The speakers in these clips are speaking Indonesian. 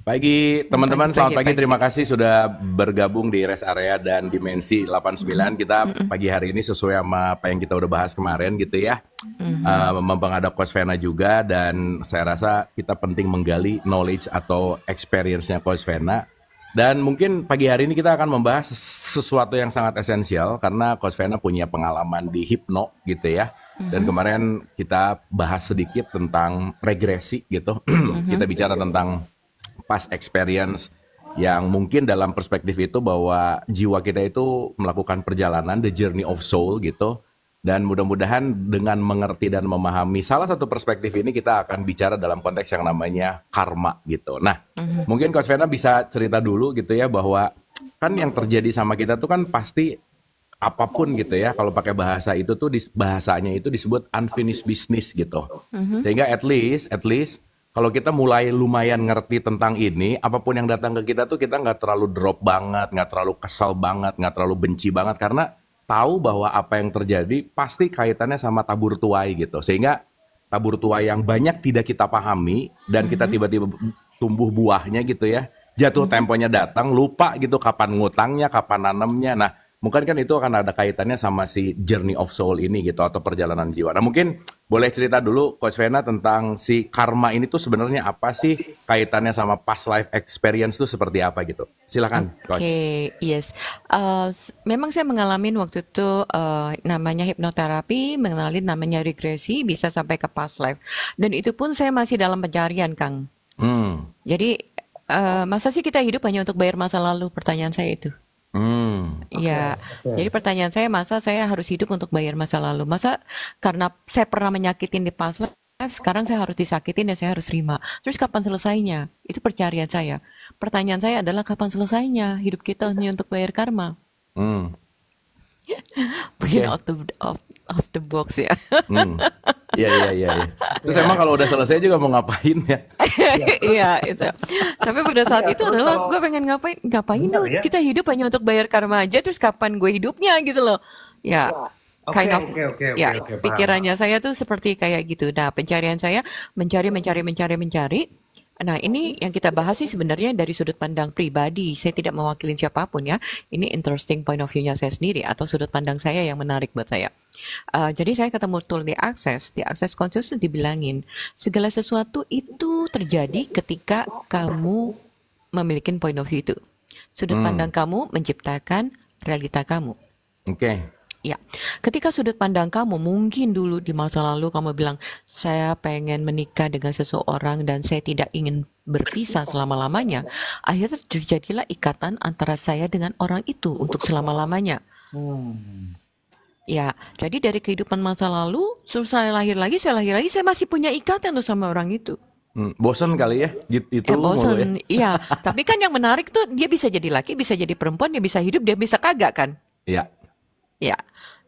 Pagi Pagi, teman-teman, selamat pagi, pagi. pagi. Terima kasih sudah bergabung di rest area dan dimensi 89. Kita pagi hari ini sesuai sama apa yang kita udah bahas kemarin gitu ya. Mumpung ada Coach Vena juga dan saya rasa kita penting menggali knowledge atau experience-nya Coach Vena. Dan mungkin pagi hari ini kita akan membahas sesuatu yang sangat esensial karena Coach Vena punya pengalaman di hipno gitu ya. Dan kemarin kita bahas sedikit tentang regresi gitu. Kita bicara tentang past experience yang mungkin dalam perspektif itu bahwa jiwa kita itu melakukan perjalanan the journey of soul gitu, dan mudah-mudahan dengan mengerti dan memahami salah satu perspektif ini kita akan bicara dalam konteks yang namanya karma gitu. Nah, mungkin Coach Vena bisa cerita dulu gitu ya bahwa kan yang terjadi sama kita tuh kan pasti apapun gitu ya, kalau pakai bahasa itu tuh bahasanya itu disebut unfinished business gitu. Sehingga at least kalau kita mulai lumayan ngerti tentang ini, apapun yang datang ke kita tuh kita nggak terlalu drop banget, nggak terlalu kesal banget, nggak terlalu benci banget karena tahu bahwa apa yang terjadi pasti kaitannya sama tabur tuai gitu. Sehingga tabur tuai yang banyak tidak kita pahami dan kita tiba-tiba tumbuh buahnya gitu ya. Jatuh temponya datang, lupa gitu kapan ngutangnya, kapan nanamnya. Nah, mungkin kan itu akan ada kaitannya sama si journey of soul ini gitu atau perjalanan jiwa. Nah, mungkin boleh cerita dulu Coach Vena tentang si karma ini tuh sebenarnya apa sih, kaitannya sama past life experience tuh seperti apa gitu. Silakan Coach. Oke, yes. Memang saya mengalami waktu itu namanya hipnoterapi, mengenali namanya regresi, bisa sampai ke past life. Dan itu pun saya masih dalam pencarian, Kang. Hmm. Jadi, masa sih kita hidup hanya untuk bayar masa lalu? Pertanyaan saya itu. Ya, jadi pertanyaan saya, masa saya harus hidup untuk bayar masa lalu? Masa karena saya pernah menyakitin di past life, sekarang saya harus disakitin dan saya harus terima. Terus kapan selesainya? Itu pencarian saya. Pertanyaan saya adalah kapan selesainya? Hidup kita hanya untuk bayar karma. Hmm. Mungkin Oke. out the box ya. Hmm. Iya. Terus emang kalau udah selesai juga mau ngapain ya? Iya, itu. Tapi pada saat Iya, itu terus adalah kalau gue pengen ngapain benar dong? ya. Kita hidup hanya untuk bayar karma aja. Terus kapan gue hidupnya gitu loh? Ya, Oke, kind of. oke, Ya, paham. pikirannya saya tuh seperti kayak gitu. Nah, pencarian saya mencari. Nah, ini yang kita bahas sih sebenarnya dari sudut pandang pribadi. Saya tidak mewakili siapapun ya. Ini interesting point of view-nya saya sendiri atau sudut pandang saya yang menarik buat saya. Jadi saya ketemu tool di Access Consciousness dibilangin segala sesuatu itu terjadi ketika kamu memiliki point of view itu. Sudut pandang kamu menciptakan realita kamu. Oke. Ya, ketika sudut pandang kamu mungkin dulu di masa lalu kamu bilang saya pengen menikah dengan seseorang dan saya tidak ingin berpisah selama-lamanya. Akhirnya terjadilah ikatan antara saya dengan orang itu untuk selama-lamanya. Ya, jadi dari kehidupan masa lalu, terus saya lahir lagi, saya masih punya ikatan tuh sama orang itu. Bosen kali ya, gitu itu mulu ya. Bosen, iya. Tapi kan yang menarik tuh dia bisa jadi laki, bisa jadi perempuan, dia bisa hidup, dia bisa kagak kan? Iya. Ya,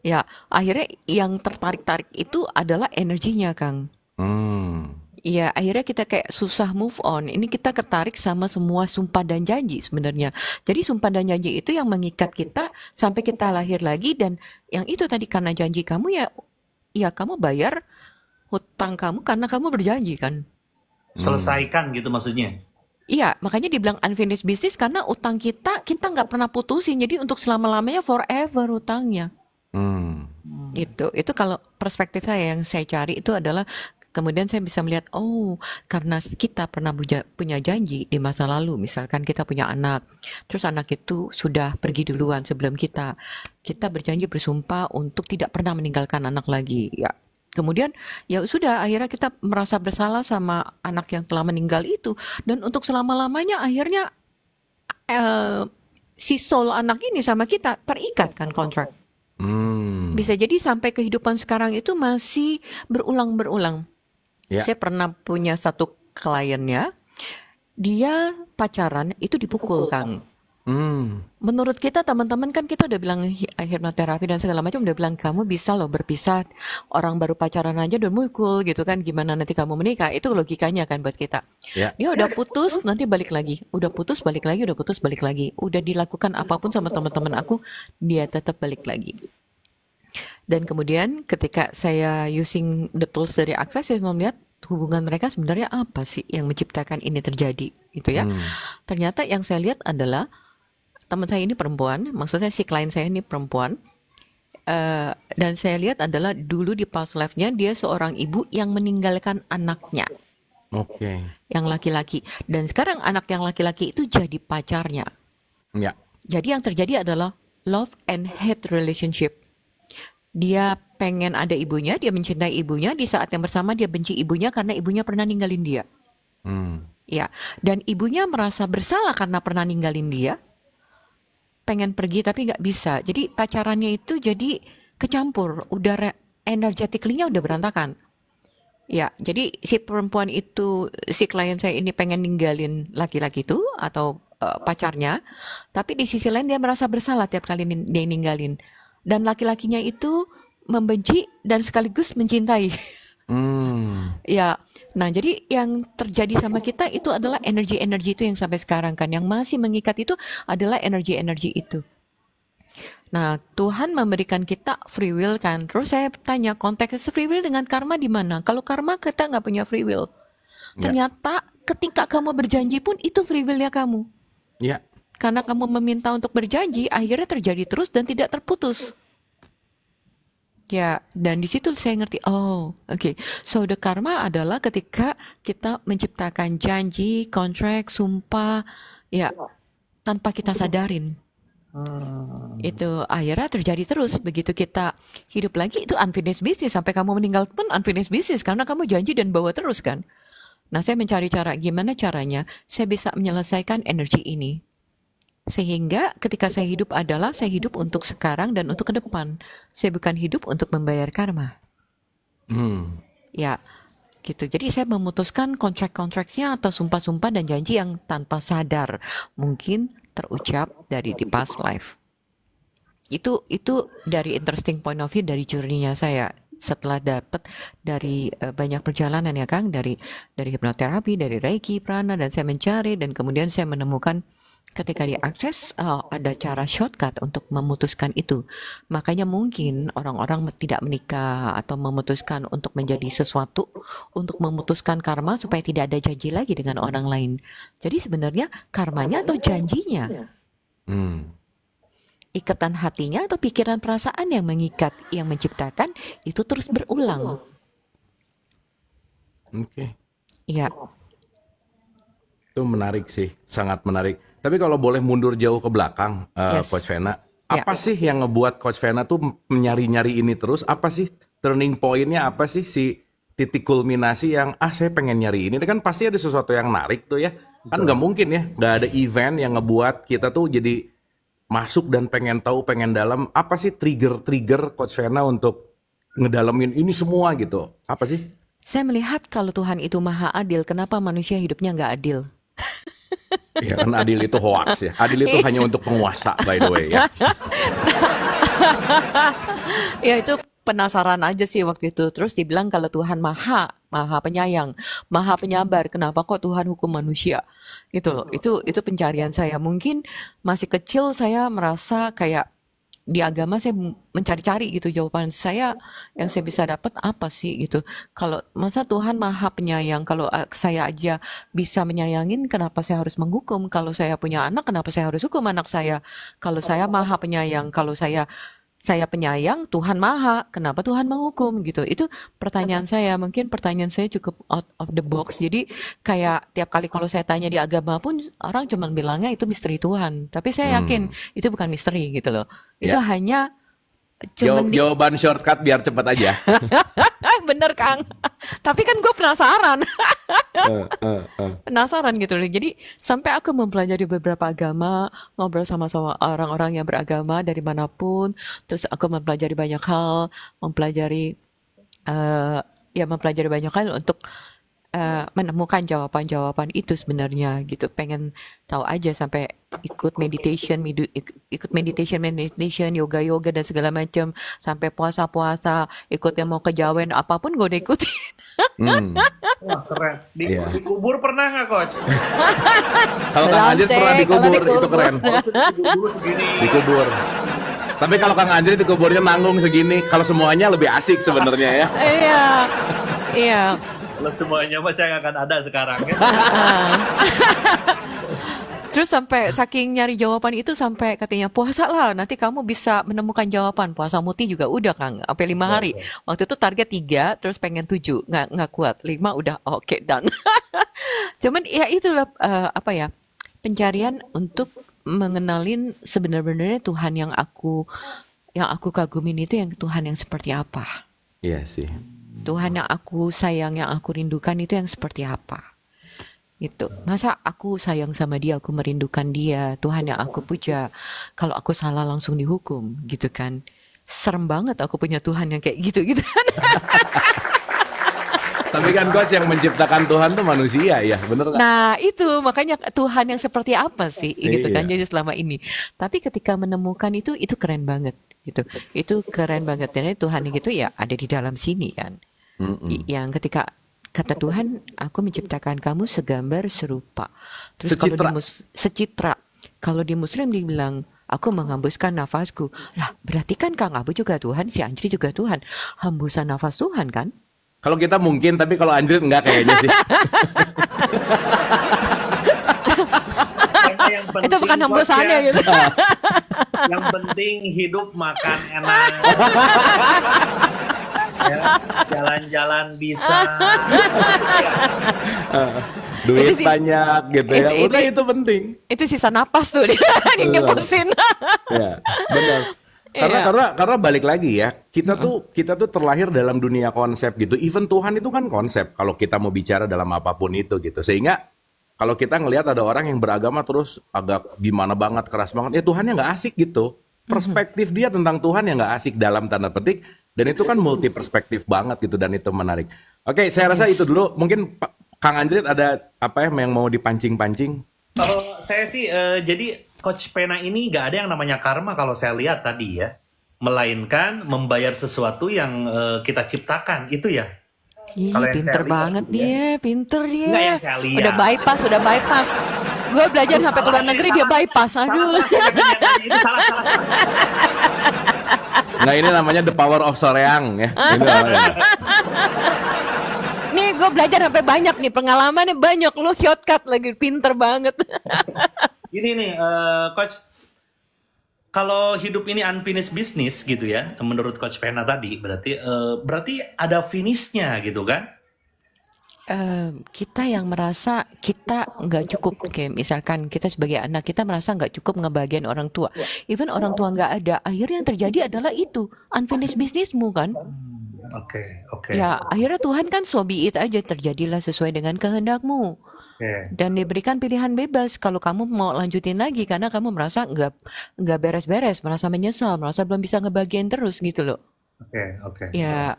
ya. Akhirnya yang tertarik-tarik itu adalah energinya, Kang. Hmm. Iya, akhirnya kita kayak susah move on. Ini kita ketarik sama semua sumpah dan janji sebenarnya. Jadi sumpah dan janji itu yang mengikat kita sampai kita lahir lagi dan yang itu tadi karena janji kamu ya kamu bayar hutang kamu karena kamu berjanji kan. Selesaikan gitu maksudnya. Iya, makanya dibilang unfinished business karena utang kita nggak pernah putusin. Jadi untuk selama-lamanya forever utangnya. Hmm. Itu kalau perspektif saya yang saya cari itu adalah kemudian saya bisa melihat karena kita pernah punya janji di masa lalu, misalkan kita punya anak, terus anak itu sudah pergi duluan sebelum kita berjanji bersumpah untuk tidak pernah meninggalkan anak lagi ya. Kemudian ya sudah akhirnya kita merasa bersalah sama anak yang telah meninggal itu dan untuk selama-lamanya akhirnya si soul anak ini sama kita terikat kan kontrak. Bisa jadi sampai kehidupan sekarang itu masih berulang-berulang. Ya. Saya pernah punya satu kliennya, dia pacaran itu dipukul, Kang. Menurut kita teman-teman kan kita udah bilang hipnoterapi dan segala macam udah bilang kamu bisa loh berpisah, orang baru pacaran aja udah mukul gitu kan, gimana nanti kamu menikah, itu logikanya kan buat kita. Ya. Dia udah putus nanti balik lagi, udah putus balik lagi, udah dilakukan apapun sama teman-teman aku dia tetap balik lagi. Dan kemudian ketika saya using the tools dari Access, saya melihat hubungan mereka sebenarnya apa sih yang menciptakan ini terjadi gitu ya. Ternyata yang saya lihat adalah teman saya ini perempuan, maksudnya si klien saya ini perempuan, dan saya lihat adalah dulu di past life-nya dia seorang ibu yang meninggalkan anaknya Oke. yang laki-laki, dan sekarang anak yang laki-laki itu jadi pacarnya. Ya. Jadi yang terjadi adalah love and hate relationship. Dia pengen ada ibunya, dia mencintai ibunya, di saat yang bersama dia benci ibunya karena ibunya pernah ninggalin dia. Hmm. Ya, dan ibunya merasa bersalah karena pernah ninggalin dia, pengen pergi tapi nggak bisa. Jadi pacarannya itu jadi kecampur, udah energetically-nya udah berantakan. Ya, jadi si perempuan itu, si klien saya ini pengen ninggalin laki-laki itu atau pacarnya, tapi di sisi lain dia merasa bersalah tiap kali dia ninggalin. Dan laki-lakinya itu membenci dan sekaligus mencintai. Hmm. Ya, nah jadi yang terjadi sama kita itu adalah energi-energi itu yang sampai sekarang kan, yang masih mengikat itu adalah energi-energi itu. Nah, Tuhan memberikan kita free will kan. Terus saya tanya, konteks free will dengan karma di mana? Kalau karma kita nggak punya free will. Ya. Ternyata ketika kamu berjanji pun itu free will-nya kamu. Ya. Karena kamu meminta untuk berjanji, akhirnya terjadi terus dan tidak terputus. Ya, dan di situ saya ngerti, oh, oke. So, the karma adalah ketika kita menciptakan janji, kontrak, sumpah, ya, tanpa kita sadarin. Itu akhirnya terjadi terus. Begitu kita hidup lagi, itu unfinished business. Sampai kamu meninggal pun unfinished business, karena kamu janji dan bawa terus kan. Nah, saya mencari cara, gimana caranya saya bisa menyelesaikan energi ini. Sehingga ketika saya hidup adalah saya hidup untuk sekarang dan untuk ke depan. Saya bukan hidup untuk membayar karma. Hmm. Ya, gitu. Jadi saya memutuskan kontrak-kontraknya atau sumpah-sumpah dan janji yang tanpa sadar mungkin terucap dari di past life. Itu dari interesting point of view dari journey-nya saya. Setelah dapat dari banyak perjalanan ya Kang, dari hipnoterapi, dari Reiki, prana, dan saya mencari dan kemudian saya menemukan ketika diakses ada cara shortcut untuk memutuskan itu. Makanya mungkin orang-orang tidak menikah atau memutuskan untuk menjadi sesuatu, untuk memutuskan karma supaya tidak ada janji lagi dengan orang lain. Jadi sebenarnya karmanya atau janjinya? Ikatan hatinya atau pikiran perasaan yang mengikat, yang menciptakan itu terus berulang. Oke. Iya. Itu menarik sih, sangat menarik. Tapi kalau boleh mundur jauh ke belakang, Yes. Coach Vena, Ya. apa sih yang ngebuat Coach Vena tuh nyari-nyari ini terus? Apa sih turning point-nya? Apa sih si titik kulminasi yang saya pengen nyari ini? Kan pasti ada sesuatu yang narik tuh ya. Kan nggak mungkin ya, nggak ada event yang ngebuat kita tuh jadi masuk dan pengen tahu, pengen dalam. Apa sih trigger Coach Vena untuk ngedalamin ini semua gitu? Apa sih? Saya melihat kalau Tuhan itu maha adil, kenapa manusia hidupnya nggak adil? Ya kan adil itu hoax ya. Adil itu hanya untuk penguasa by the way ya. Ya itu penasaran aja sih waktu itu. Terus dibilang kalau Tuhan maha penyayang, maha penyabar. Kenapa kok Tuhan hukum manusia? Gitu loh. Itu pencarian saya. Mungkin masih kecil saya merasa kayak di agama saya mencari-cari gitu jawaban saya yang saya bisa dapat apa sih gitu. Kalau masa Tuhan maha penyayang, kalau saya aja bisa menyayangin, kenapa saya harus menghukum? Kalau saya punya anak, kenapa saya harus hukum anak saya? Kalau saya maha penyayang, kalau saya penyayang, Tuhan maha, kenapa Tuhan menghukum gitu? Itu pertanyaan saya, mungkin pertanyaan saya cukup out of the box. Jadi kayak tiap kali kalau saya tanya di agama pun orang cuma bilangnya itu misteri Tuhan. Tapi saya yakin itu bukan misteri gitu loh. Itu Ya. hanya cuman Jawaban shortcut biar cepat aja. bener Kang. Tapi kan gue penasaran. Penasaran gitu loh. Jadi sampai aku mempelajari beberapa agama, ngobrol sama orang-orang yang beragama dari manapun, terus aku mempelajari banyak hal, mempelajari banyak hal untuk menemukan jawaban-jawaban itu sebenarnya gitu. Pengen tahu aja sampai ikut meditation, yoga dan segala macam, sampai puasa, ikut yang mau kejawen apapun gue udah ikutin. Wah keren. Iya. Dikubur pernah nggak coach? Kalau Kang Belum Anjir sih, pernah kalau dikubur, itu dikubur. keren. Dikubur segini. Dikubur. Tapi kalau Kang Anjir dikuburnya nanggung segini, kalau semuanya lebih asik sebenarnya ya. Iya, iya. Kalau semuanya mah saya nggak akan ada sekarang ya. Terus sampai saking nyari jawaban itu sampai katanya puasa lah nanti kamu bisa menemukan jawaban. Puasa muti juga udah Kang, sampai 5 hari. Waktu itu target 3, terus pengen 7, nggak kuat. 5 udah oke done. Cuman ya itulah apa ya, pencarian untuk mengenalin sebenarnya Tuhan yang aku kagumin itu yang Tuhan yang seperti apa. Iya sih. Tuhan yang aku sayang, yang aku rindukan itu yang seperti apa. Gitu. Masa aku sayang sama dia, aku merindukan dia, Tuhan yang aku puja, kalau aku salah langsung dihukum, gitu kan. Serem banget aku punya Tuhan yang kayak gitu-gitu kan. Tapi kan Coach yang menciptakan Tuhan tuh manusia ya, bener nggak? Nah itu makanya Tuhan yang seperti apa sih, gitu kan. Iya. Jadi selama ini. Tapi ketika menemukan itu keren banget, gitu. Itu keren banget. Dan Tuhan yang gitu ya ada di dalam sini kan. Yang ketika kata Tuhan, aku menciptakan kamu segambar serupa. Terus kalau Secitra. secitra. Kalau di Muslim dibilang, aku menghembuskan nafasku. Lah, berarti kan Kang Abu juga Tuhan, si Anjri juga Tuhan. Hembusan nafas Tuhan kan? Kalau kita mungkin, tapi kalau Anjrit enggak kayaknya sih. Karena yang penting Itu bukan Coach, hembusannya ya, gitu. yang penting hidup makan enak. Ya, jalan-jalan bisa. Duit Itu sih- banyak gitu ya. itu- Udah itu penting. Itu sisa napas tuh dia yang ngepusin. Ya, benar. Karena balik lagi ya, kita tuh terlahir dalam dunia konsep gitu. Even Tuhan itu kan konsep kalau kita mau bicara dalam apapun itu gitu. Sehingga kalau kita ngelihat ada orang yang beragama terus agak gimana banget, keras banget, ya Tuhannya nggak asik gitu. Perspektif dia tentang Tuhan yang nggak asik dalam tanda petik, dan itu kan multi perspektif banget gitu, dan itu menarik. Oke, saya rasa itu dulu. Mungkin Kang Anjrit ada apa ya yang mau dipancing-pancing? Kalau saya sih, jadi Coach Pena ini nggak ada yang namanya karma kalau saya lihat tadi ya. Melainkan membayar sesuatu yang kita ciptakan, itu ya. Ih, Kalau yang pinter saya lihat banget gitu ya. dia, pinter dia. Enggak yang saya lihat. Udah bypass. Gue belajar sampai ke luar negeri dia bypass. Aduh. Itu salah. Nah, ini namanya the power of Soreang ya. Ini namanya. Nih gue belajar sampai banyak nih, pengalamannya banyak. Lu shortcut lagi, pinter banget. Ini nih, Coach, kalau hidup ini unfinished business gitu ya, menurut Coach Pena tadi, berarti ada finishnya gitu kan? Kita yang merasa kita nggak cukup, kayak misalkan kita sebagai anak kita merasa nggak cukup ngebagian orang tua, even orang tua nggak ada, akhirnya yang terjadi adalah itu unfinished businessmu kan. Oke. Ya akhirnya Tuhan kan so be it aja, terjadilah sesuai dengan kehendakmu. Oke. Dan diberikan pilihan bebas kalau kamu mau lanjutin lagi karena kamu merasa nggak beres-beres, merasa menyesal, merasa belum bisa ngebagian terus gitu loh. Oke. Ya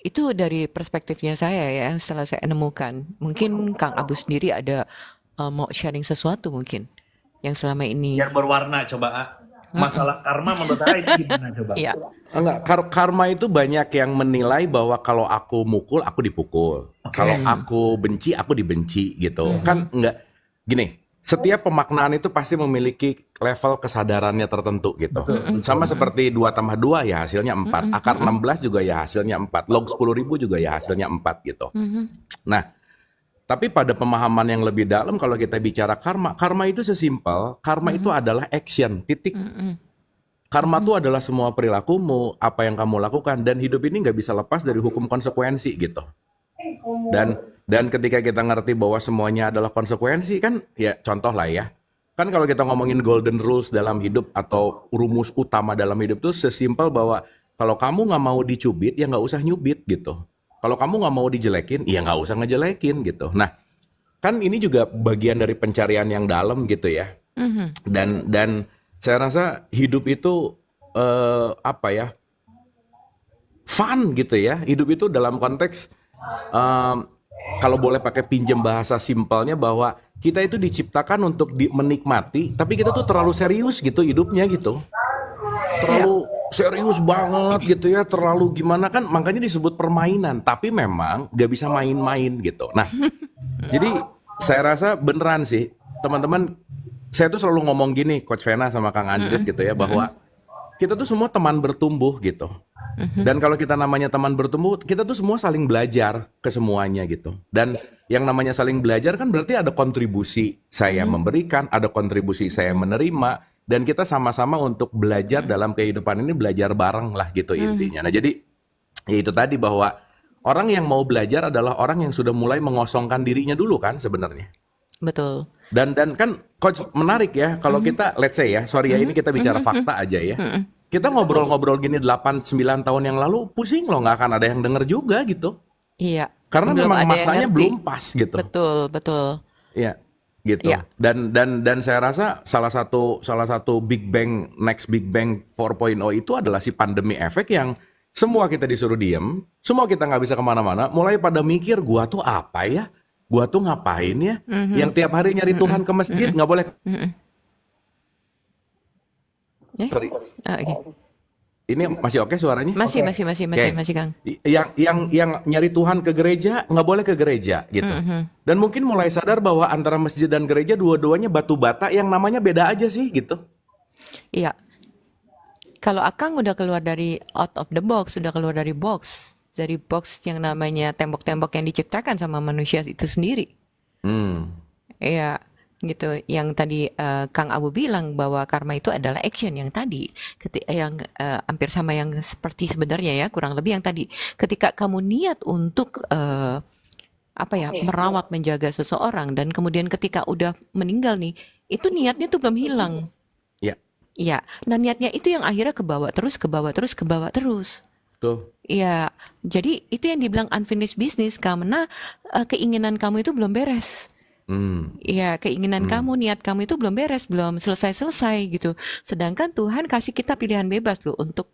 itu dari perspektifnya saya ya, setelah saya nemukan. Mungkin Kang Abu sendiri ada mau sharing sesuatu mungkin yang selama ini. Biar berwarna coba. Masalah karma menurut saya itu gimana coba? Iya. Enggak, karma itu banyak yang menilai bahwa kalau aku mukul, aku dipukul. Kalau aku benci, aku dibenci gitu. Kan enggak, gini, setiap pemaknaan itu pasti memiliki level kesadarannya tertentu gitu. Sama seperti 2 tambah 2 ya hasilnya 4. Akar 16 juga ya hasilnya 4. Log 10.000 juga ya hasilnya 4 gitu. Nah, tapi pada pemahaman yang lebih dalam kalau kita bicara karma itu sesimpel, karma itu adalah action, titik. Karma itu adalah semua perilakumu, apa yang kamu lakukan, dan hidup ini nggak bisa lepas dari hukum konsekuensi gitu. Dan ketika kita ngerti bahwa semuanya adalah konsekuensi kan, ya contoh lah ya. Kan kalau kita ngomongin golden rules dalam hidup atau rumus utama dalam hidup itu sesimpel bahwa kalau kamu nggak mau dicubit, ya nggak usah nyubit gitu. Kalau kamu nggak mau dijelekin, ya nggak usah ngejelekin gitu. Nah, kan ini juga bagian dari pencarian yang dalam gitu ya. Dan saya rasa hidup itu apa ya, fun gitu ya. Hidup itu dalam konteks kalau boleh pakai pinjam bahasa simpelnya bahwa kita itu diciptakan untuk menikmati, tapi kita tuh terlalu serius gitu hidupnya gitu. Terlalu serius banget gitu ya, terlalu gimana kan, makanya disebut permainan. Tapi memang gak bisa main-main gitu. Nah, jadi saya rasa beneran sih, teman-teman, saya tuh selalu ngomong gini, Coach Vena sama Kang Anjrit gitu ya, bahwa kita tuh semua teman bertumbuh gitu. Dan kalau kita namanya teman bertumbuh, kita tuh semua saling belajar ke semuanya gitu. Dan yang namanya saling belajar kan berarti ada kontribusi saya memberikan, ada kontribusi saya menerima, dan kita sama-sama untuk belajar dalam kehidupan ini, belajar bareng lah gitu intinya. Nah jadi ya itu tadi bahwa orang yang mau belajar adalah orang yang sudah mulai mengosongkan dirinya dulu kan sebenarnya. Betul. Dan kan coach menarik ya kalau kita let's say ya, sorry ya ini kita bicara fakta aja ya. Kita ngobrol-ngobrol gini 8-9 tahun yang lalu pusing loh, nggak akan ada yang denger juga gitu. Iya. Karena Belum memang ada yang masanya ngerti. belum pas gitu. Betul, betul. Iya, gitu. Iya. Dan saya rasa salah satu next Big Bang 4.0 itu adalah si pandemi efek yang semua kita disuruh diem, semua kita nggak bisa kemana-mana, mulai pada mikir gua tuh apa ya, gua tuh ngapain ya, yang tiap hari nyari Tuhan ke masjid nggak boleh. Sorry. Oke. Ini masih oke suaranya? Masih, Oke. masih, Kang. Yang nyari Tuhan ke gereja nggak boleh ke gereja gitu. Dan mungkin mulai sadar bahwa antara masjid dan gereja dua-duanya batu bata yang namanya beda aja sih gitu. Iya. Kalau Akang udah keluar dari out of the box, sudah keluar dari box yang namanya tembok-tembok yang diciptakan sama manusia itu sendiri. Iya, gitu. Yang tadi Kang Abu bilang bahwa karma itu adalah action yang tadi, yang hampir sama yang seperti sebenarnya ya, kurang lebih yang tadi. Ketika kamu niat untuk merawat, menjaga seseorang, dan kemudian ketika udah meninggal nih, itu niatnya tuh belum hilang. Ya, Iya, nah niatnya itu yang akhirnya ke bawah terus. tuh. Iya, jadi itu yang dibilang unfinished business karena keinginan kamu itu belum beres. Iya, keinginan kamu, niat kamu itu belum beres, belum selesai gitu. Sedangkan Tuhan kasih kita pilihan bebas loh untuk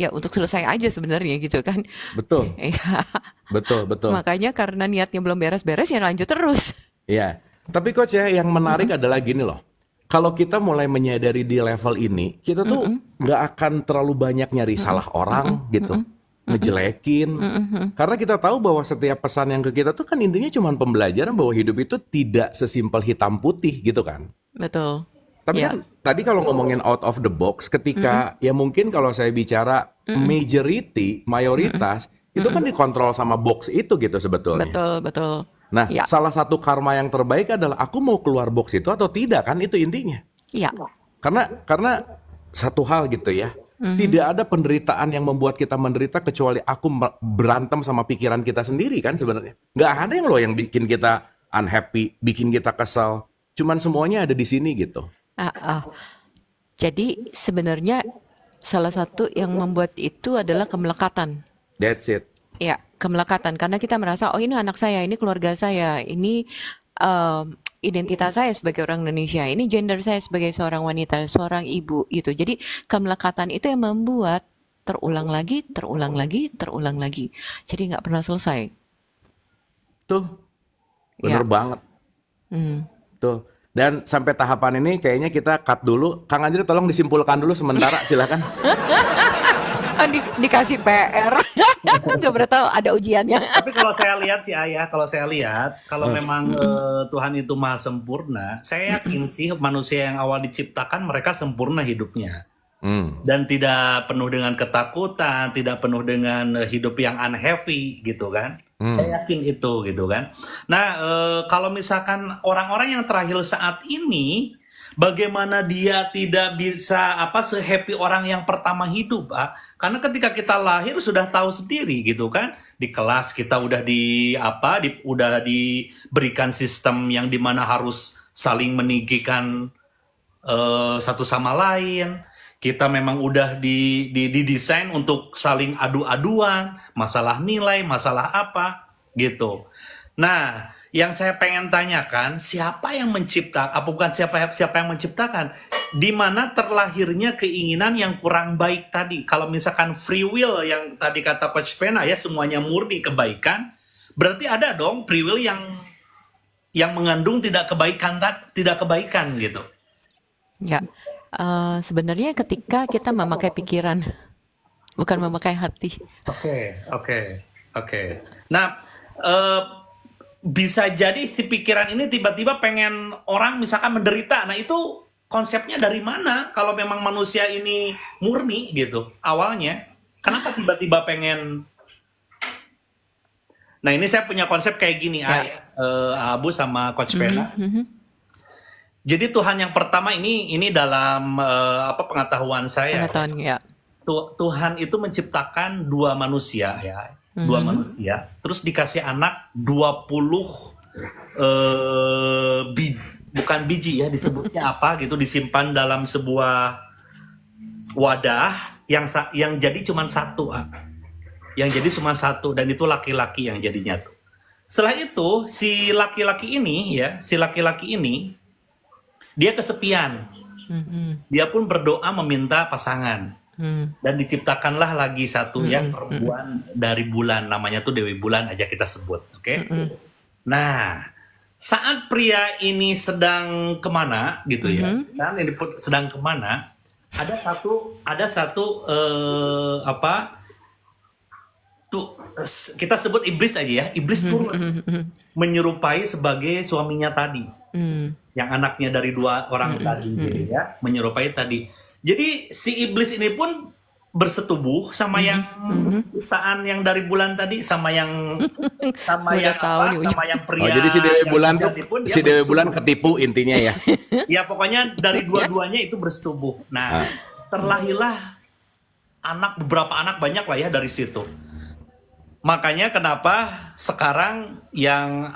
untuk selesai aja sebenarnya gitu kan. Betul, Iya, betul. makanya karena niatnya belum beres-beres ya lanjut terus. Ya, tapi coach ya yang menarik adalah gini loh. Kalau kita mulai menyadari di level ini, kita tuh nggak akan terlalu banyak nyari salah orang gitu, ngejelekin. Karena kita tahu bahwa setiap pesan yang ke kita tuh kan intinya cuma pembelajaran bahwa hidup itu tidak sesimpel hitam putih gitu kan. Betul. Tapi Ya. kan tadi kalau ngomongin out of the box, ketika ya mungkin kalau saya bicara mayoritas, itu kan dikontrol sama box itu gitu sebetulnya. Betul. Nah, Ya. salah satu karma yang terbaik adalah aku mau keluar box itu atau tidak kan itu intinya. Iya. Karena satu hal gitu ya, tidak ada penderitaan yang membuat kita menderita kecuali aku berantem sama pikiran kita sendiri kan sebenarnya. Nggak ada yang bikin kita unhappy, bikin kita kesal. Cuman semuanya ada di sini gitu. Jadi sebenarnya salah satu yang membuat itu adalah kemelekatan. That's it. Ya, kemelekatan karena kita merasa oh ini anak saya, ini keluarga saya, ini identitas saya sebagai orang Indonesia, ini gender saya sebagai seorang wanita, seorang ibu gitu. Jadi kemelekatan itu yang membuat terulang lagi. Jadi nggak pernah selesai. Tuh, bener Ya. banget. Tuh. Dan sampai tahapan ini kayaknya kita cut dulu. Kang Andri tolong disimpulkan dulu sementara, silakan. Dikasih PR. Gak pernah tahu ada ujiannya. Tapi kalau saya lihat kalau memang Tuhan itu maha sempurna, saya yakin sih manusia yang awal diciptakan mereka sempurna hidupnya. Dan tidak penuh dengan ketakutan, tidak penuh dengan hidup yang unhappy gitu kan. Saya yakin itu gitu kan. Nah, kalau misalkan orang-orang yang terakhir saat ini, bagaimana dia tidak bisa se-happy orang yang pertama hidup, Pak? Karena ketika kita lahir sudah tahu sendiri gitu kan. Di kelas kita udah udah diberikan sistem yang dimana harus saling meninggikan satu sama lain. Kita memang udah didesain untuk saling adu-aduan, masalah nilai, masalah apa, gitu. Nah, yang saya pengen tanyakan, siapa yang menciptakan, bukan siapa yang menciptakan, di mana terlahirnya keinginan yang kurang baik tadi. Kalau misalkan free will yang tadi kata Coach Pena ya, semuanya murni kebaikan, berarti ada dong free will yang mengandung tidak kebaikan gitu. Ya, sebenarnya ketika kita memakai pikiran, bukan memakai hati. Oke. Nah, bisa jadi si pikiran ini tiba-tiba pengen orang misalkan menderita. Nah, itu konsepnya dari mana? Kalau memang manusia ini murni gitu awalnya. Kenapa tiba-tiba pengen? Nah ini saya punya konsep kayak gini, Abu sama Coach Vena. Jadi Tuhan yang pertama ini dalam pengetahuan saya. Pengetahuan, ya. Tuhan itu menciptakan dua manusia ya, dua manusia, terus dikasih anak 20 bukan biji ya, disebutnya apa gitu, disimpan dalam sebuah wadah yang jadi cuma satu, yang jadi cuma satu, dan itu laki-laki yang jadinya tuh. Setelah itu si laki-laki ini dia kesepian, dia pun berdoa meminta pasangan. Dan diciptakanlah lagi satu yang perempuan dari bulan, namanya tuh Dewi Bulan aja kita sebut, oke? Nah, saat pria ini sedang kemana gitu ya, kan ini sedang kemana, ada satu tuh kita sebut iblis aja ya, iblis turun menyerupai sebagai suaminya tadi, yang anaknya dari dua orang tadi, gitu ya, menyerupai tadi. Jadi si iblis ini pun bersetubuh sama yang ciptaan yang dari bulan tadi, sama yang pria. Oh, jadi si Dewi Bulan tuh, si Dewi Bulan ketipu intinya ya. Ya pokoknya dari dua-duanya itu bersetubuh. Nah, terlahirlah beberapa anak banyak lah ya dari situ. Makanya kenapa sekarang yang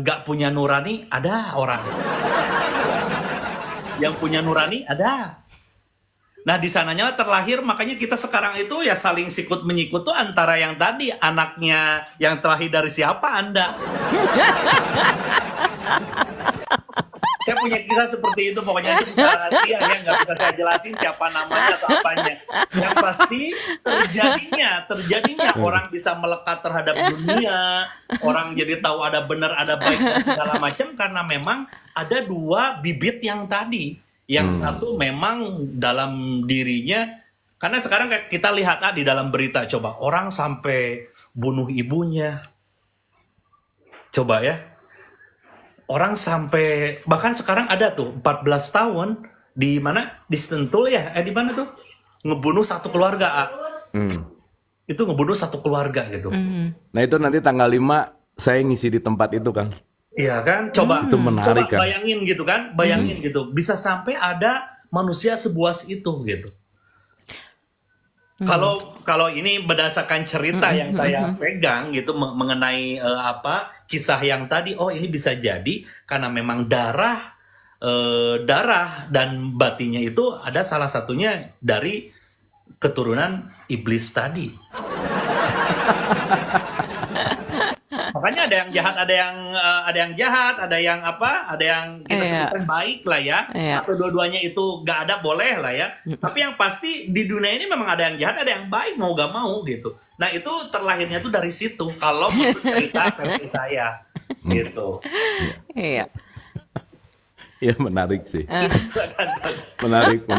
nggak punya nurani ada orang, yang punya nurani ada. Nah di sananya terlahir, makanya kita sekarang itu ya saling sikut menyikut tuh antara yang tadi anaknya yang terlahir dari siapa Anda. Saya punya kisah seperti itu, pokoknya itu bisa rahasia ya, nggak bisa saya jelasin siapa namanya atau apanya. Yang pasti terjadinya orang bisa melekat terhadap dunia, orang jadi tahu ada benar ada baik dan segala macam karena memang ada dua bibit yang tadi. Yang satu memang dalam dirinya, karena sekarang kita lihat di dalam berita, coba orang sampai bunuh ibunya, coba ya, orang sampai bahkan sekarang ada tuh 14 tahun di mana, di Sentul ya, di mana tuh ngebunuh satu keluarga, itu ngebunuh satu keluarga gitu. Nah itu nanti tanggal 5 saya ngisi di tempat itu Kang. Iya kan, coba itu menarik, coba bayangin gitu kan, bayangin gitu, bisa sampai ada manusia sebuas itu gitu. Kalau ini berdasarkan cerita yang saya pegang gitu mengenai kisah yang tadi, oh ini bisa jadi karena memang darah dan batinnya itu ada salah satunya dari keturunan iblis tadi. Makanya ada yang jahat, ada yang jahat, ada yang ada yang kita sebutkan baik lah ya, atau dua-duanya itu gak ada boleh lah ya. Tapi yang pasti di dunia ini memang ada yang jahat, ada yang baik, mau gak mau gitu. Nah itu terlahirnya tuh dari situ. Kalau menurut cerita versi saya, gitu. Iya. Ya menarik sih. Menarik.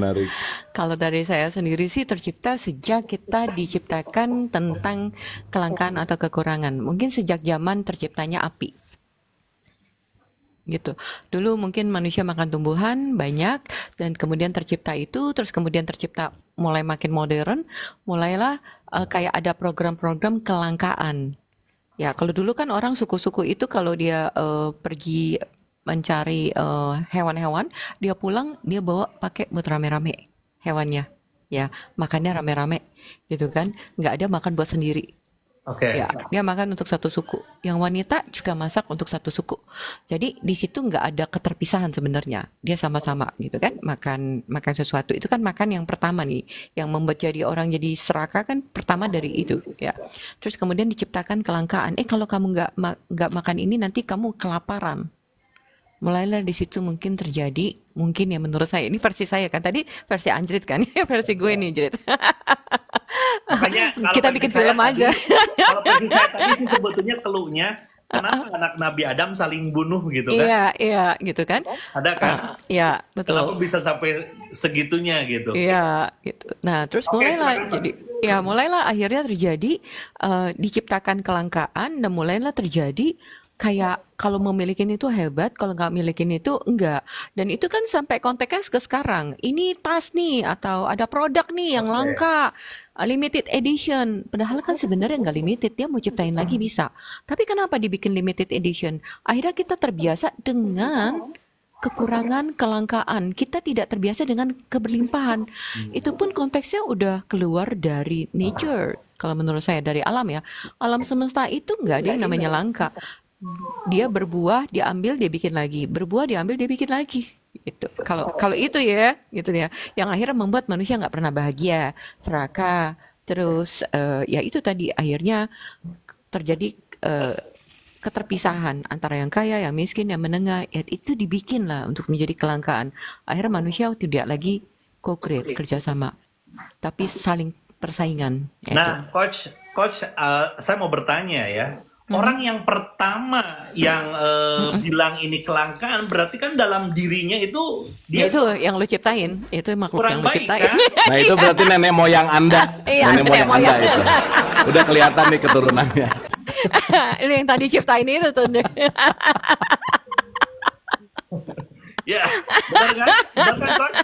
Kalau dari saya sendiri sih tercipta sejak kita diciptakan tentang kelangkaan atau kekurangan. Mungkin sejak zaman terciptanya api. Gitu. Dulu mungkin manusia makan tumbuhan banyak dan kemudian tercipta itu, terus kemudian tercipta mulai makin modern, mulailah kayak ada program-program kelangkaan. Ya, kalau dulu kan orang suku-suku itu kalau dia pergi mencari hewan-hewan, dia pulang dia bawa pakai buat rame-rame hewannya, ya makannya rame-rame gitu kan, nggak ada makan buat sendiri. Ya dia makan untuk satu suku, yang wanita juga masak untuk satu suku. Jadi di situ nggak ada keterpisahan sebenarnya, dia sama-sama gitu kan, makan sesuatu. Itu kan makan yang pertama nih, yang membuat jadi orang jadi serakah kan pertama dari itu ya. Terus kemudian diciptakan kelangkaan, kalau kamu nggak makan ini nanti kamu kelaparan. Mulailah di situ mungkin terjadi, mungkin ya menurut saya, ini versi saya kan, tadi versi Anjrit kan, versi gue nih Jrit. Makanya kita bikin film aja. Kalau versi saya tadi sih sebetulnya keluhnya, kenapa anak Nabi Adam saling bunuh gitu kan? Iya gitu kan. Ada kan? Iya betul. Kenapa bisa sampai segitunya gitu? Iya gitu. Nah terus mulailah akhirnya terjadi diciptakan kelangkaan dan mulailah terjadi kayak kalau memilikin itu hebat, kalau nggak milikin itu enggak. Dan itu kan sampai konteksnya ke sekarang. Ini tas nih atau ada produk nih yang Oke. langka, limited edition. Padahal kan sebenarnya nggak limited, dia mau ciptain lagi bisa. Tapi kenapa dibikin limited edition? Akhirnya kita terbiasa dengan kekurangan, kelangkaan. Kita tidak terbiasa dengan keberlimpahan. Itu pun konteksnya udah keluar dari nature. Kalau menurut saya dari alam ya. Alam semesta itu nggak ada yang namanya langka. Dia berbuah, diambil, dia bikin lagi. Berbuah, diambil, dia bikin lagi. Itu. Kalau itu ya, gitu ya. Yang akhirnya membuat manusia nggak pernah bahagia, serakah. Terus ya itu tadi akhirnya terjadi keterpisahan antara yang kaya, yang miskin, yang menengah. Ya, itu dibikin lah untuk menjadi kelangkaan. Akhirnya manusia tidak lagi co-create, kerjasama, tapi saling persaingan. Ya itu. Nah, coach, saya mau bertanya ya. Orang yang pertama yang bilang ini kelangkaan berarti kan dalam dirinya itu Ya dia itu yang lu ciptain, itu makhluk yang kurang lu baik ciptain. kan? Nah itu berarti nenek moyang Anda, Iya, nenek moyang Anda moyang. itu. Udah kelihatan nih keturunannya. Lu yang tadi ciptain itu tuh. Ya, benar kan? Benar kan, coach?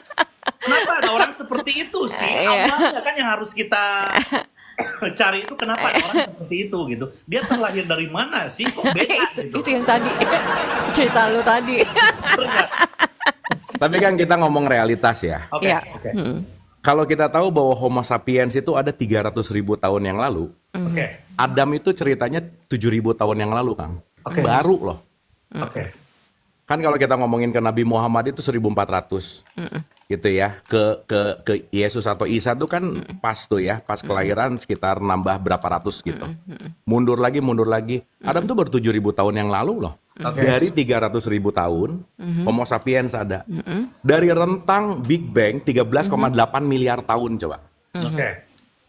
Kenapa ada orang seperti itu sih? Iya. Awalnya kan yang harus kita cari itu kenapa ada orang seperti itu gitu. Dia terlahir dari mana sih? Kok beda gitu? Itu yang tadi cerita lu tadi. Bener nggak? Tapi kan kita ngomong realitas ya. Oke, Ya. oke. Kalau kita tahu bahwa Homo sapiens itu ada 300.000 tahun yang lalu, Oke. Adam itu ceritanya 7.000 tahun yang lalu, Kang. Oke. Baru loh. Oke. Kan kalau kita ngomongin ke Nabi Muhammad itu 1400. Gitu ya. Ke Yesus atau Isa itu kan pas tuh ya, pas kelahiran sekitar nambah berapa ratus gitu. Mundur lagi. Adam tuh baru 7.000 tahun yang lalu loh. Oke. Dari 300.000 tahun, Homo sapiens ada. Dari rentang Big Bang 13,8 miliar tahun coba. Oke.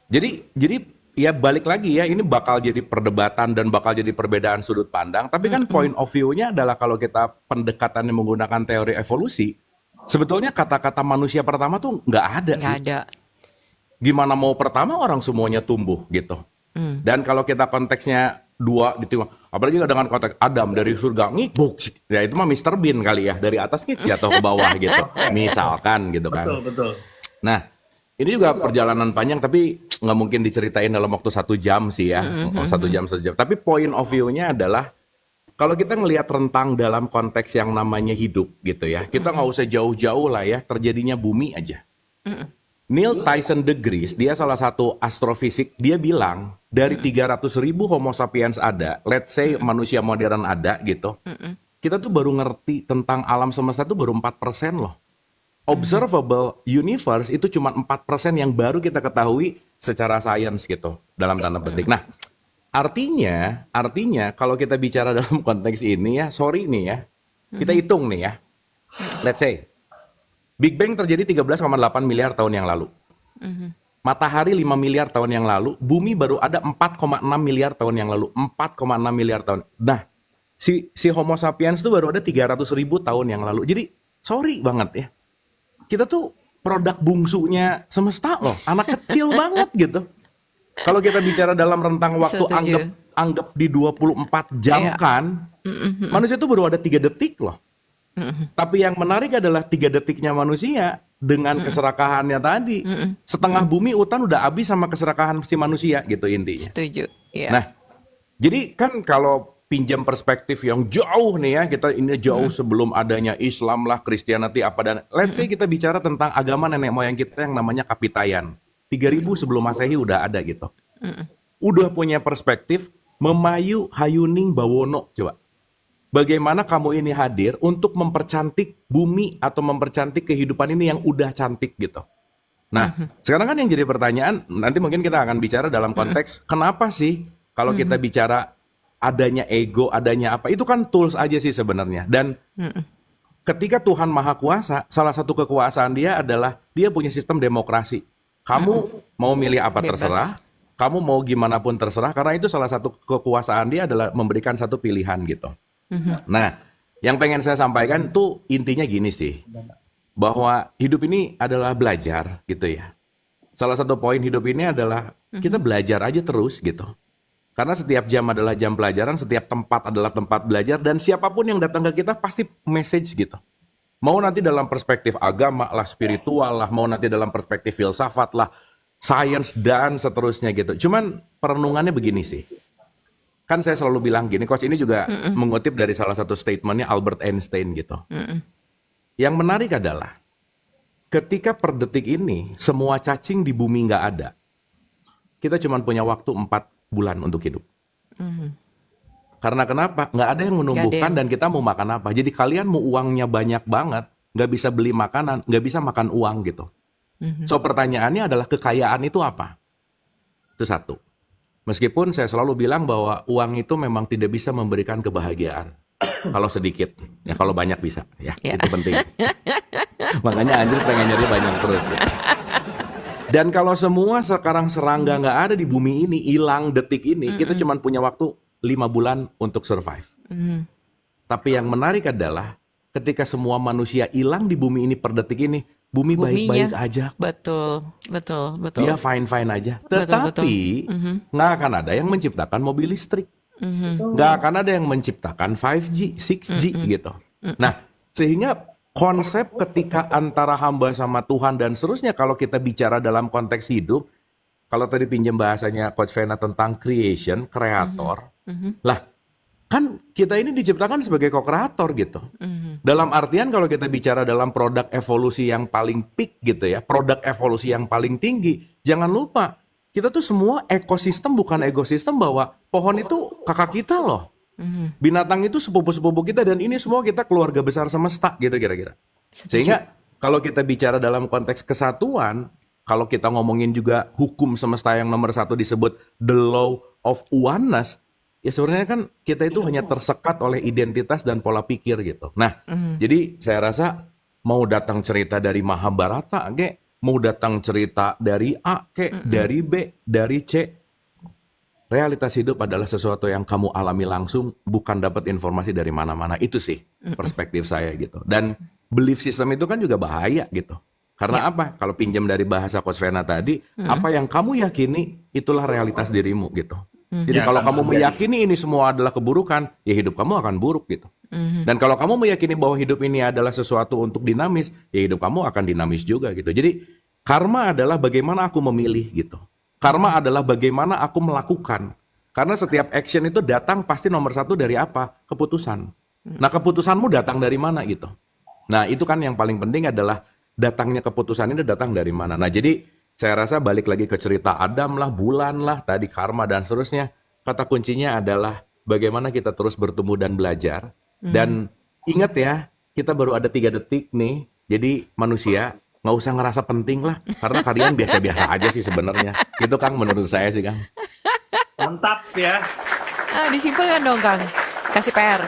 Jadi ya balik lagi ya, ini bakal jadi perdebatan dan bakal jadi perbedaan sudut pandang. Tapi kan point of view-nya adalah kalau kita pendekatannya menggunakan teori evolusi, sebetulnya kata-kata manusia pertama tuh nggak ada. Nggak sih. ada. Gimana mau pertama orang semuanya tumbuh gitu. Dan kalau kita konteksnya dua ditimbang, apalagi dengan konteks Adam dari surga ngibuk, ya itu mah Mr. Bean kali ya, dari atas nih jatuh ke bawah gitu. Misalkan gitu kan. Betul, betul. Nah, ini juga perjalanan panjang, tapi nggak mungkin diceritain dalam waktu 1 jam sih ya. 1 jam. Tapi point of view-nya adalah, kalau kita ngelihat rentang dalam konteks yang namanya hidup gitu ya, kita nggak usah jauh-jauh lah ya, terjadinya bumi aja. Neil Tyson deGrasse, dia salah satu astrofisik, dia bilang, dari 300.000 Homo sapiens ada, let's say manusia modern ada gitu, kita tuh baru ngerti tentang alam semesta tuh baru 4% loh. Observable universe itu cuma 4% yang baru kita ketahui secara sains gitu, dalam tanda petik. Nah, artinya kalau kita bicara dalam konteks ini ya, sorry nih ya, kita hitung nih ya. Let's say, Big Bang terjadi 13,8 miliar tahun yang lalu. Matahari 5 miliar tahun yang lalu, bumi baru ada 4,6 miliar tahun yang lalu. 4,6 miliar tahun. Nah, si Homo sapiens tuh baru ada 300.000 tahun yang lalu. Jadi, sorry banget ya. Kita tuh produk bungsunya semesta loh, anak kecil banget gitu. Kalau kita bicara dalam rentang waktu Setuju. anggap di 24 jam Iya. kan, manusia tuh baru ada 3 detik loh. Tapi yang menarik adalah 3 detiknya manusia dengan keserakahannya tadi. Setengah bumi hutan udah habis sama keserakahan si manusia gitu intinya. Setuju. Ya. Nah, jadi kan kalau pinjam perspektif yang jauh nih ya, kita ini jauh sebelum adanya Islam lah, Christianity apa dan let's say kita bicara tentang agama nenek moyang kita yang namanya Kapitayan. 3000 sebelum Masehi udah ada gitu. Udah punya perspektif Memayu Hayuning Bawono coba. Bagaimana kamu ini hadir untuk mempercantik bumi atau mempercantik kehidupan ini yang udah cantik gitu. Nah, sekarang kan yang jadi pertanyaan, nanti mungkin kita akan bicara dalam konteks kenapa sih kalau kita bicara adanya ego, adanya apa, itu kan tools aja sih sebenarnya. Dan ketika Tuhan Maha Kuasa, salah satu kekuasaan dia adalah dia punya sistem demokrasi. Kamu mau milih apa Bebas. terserah, kamu mau gimana pun terserah, karena itu salah satu kekuasaan dia adalah memberikan satu pilihan gitu. Nah, yang pengen saya sampaikan tuh intinya gini sih, bahwa hidup ini adalah belajar gitu ya. Salah satu poin hidup ini adalah kita belajar aja terus gitu. Karena setiap jam adalah jam pelajaran, setiap tempat adalah tempat belajar, dan siapapun yang datang ke kita pasti message gitu. Mau nanti dalam perspektif agama lah, spiritual lah, mau nanti dalam perspektif filsafat lah, science dan seterusnya gitu. Cuman perenungannya begini sih. Kan saya selalu bilang gini, Coach, ini juga mengutip dari salah satu statementnya Albert Einstein gitu. Yang menarik adalah, ketika per detik ini semua cacing di bumi nggak ada, kita cuma punya waktu 4 bulan untuk hidup. Karena kenapa? Nggak ada yang menumbuhkan dan kita mau makan apa. Jadi kalian mau uangnya banyak banget, nggak bisa beli makanan, nggak bisa makan uang gitu. So pertanyaannya adalah kekayaan itu apa? Itu satu. Meskipun saya selalu bilang bahwa uang itu memang tidak bisa memberikan kebahagiaan. Kalau sedikit, ya kalau banyak bisa. Ya, itu penting. Makanya Anjir pengen nyari banyak terus. Ya. Dan kalau semua sekarang serangga nggak ada di bumi ini, hilang detik ini, kita cuma punya waktu 5 bulan untuk survive. Tapi yang menarik adalah ketika semua manusia hilang di bumi ini per detik ini, bumi baik-baik aja. Betul. Dia fine-fine aja. Tetapi nggak akan ada yang menciptakan mobil listrik. Nggak akan ada yang menciptakan 5G, 6G gitu. Nah, sehingga konsep ketika antara hamba sama Tuhan dan seterusnya, kalau kita bicara dalam konteks hidup, kalau tadi pinjam bahasanya Coach Vena tentang creation, kreator, lah kan kita ini diciptakan sebagai co-kreator gitu. Dalam artian kalau kita bicara dalam produk evolusi yang paling peak gitu ya, produk evolusi yang paling tinggi, jangan lupa kita tuh semua ekosistem, bukan ekosistem bahwa pohon itu kakak kita loh. Binatang itu sepupu-sepupu kita, dan ini semua kita keluarga besar semesta gitu kira-kira. Sehingga kalau kita bicara dalam konteks kesatuan, kalau kita ngomongin juga hukum semesta yang nomor 1 disebut the law of oneness, ya sebenarnya kan kita itu hanya tersekat oleh identitas dan pola pikir gitu. Nah, jadi saya rasa mau datang cerita dari Mahabharata, mau datang cerita dari A, dari B, dari C, realitas hidup adalah sesuatu yang kamu alami langsung, bukan dapat informasi dari mana-mana. Itu sih perspektif saya gitu. Dan belief system itu kan juga bahaya gitu. Karena apa? Kalau pinjam dari bahasa Coach Vena tadi, apa yang kamu yakini, itulah realitas dirimu gitu. Jadi kalau kamu meyakini ini semua adalah keburukan, ya hidup kamu akan buruk gitu. Dan kalau kamu meyakini bahwa hidup ini adalah sesuatu untuk dinamis, ya hidup kamu akan dinamis juga gitu. Jadi karma adalah bagaimana aku memilih gitu. Karma adalah bagaimana aku melakukan. Karena setiap action itu datang pasti nomor 1 dari apa? Keputusan. Nah, keputusanmu datang dari mana gitu. Nah, itu kan yang paling penting adalah datangnya keputusan ini datang dari mana. Nah, jadi saya rasa balik lagi ke cerita Adam lah, bulan lah, tadi karma dan seterusnya. Kata kuncinya adalah bagaimana kita terus bertumbuh dan belajar. Dan ingat ya, kita baru ada 3 detik nih. Jadi manusia nggak usah ngerasa penting lah, karena kalian biasa-biasa aja sih sebenarnya. Itu Kang, menurut saya sih Kang. Mantap ya. Disimpulkan dong Kang, kasih PR.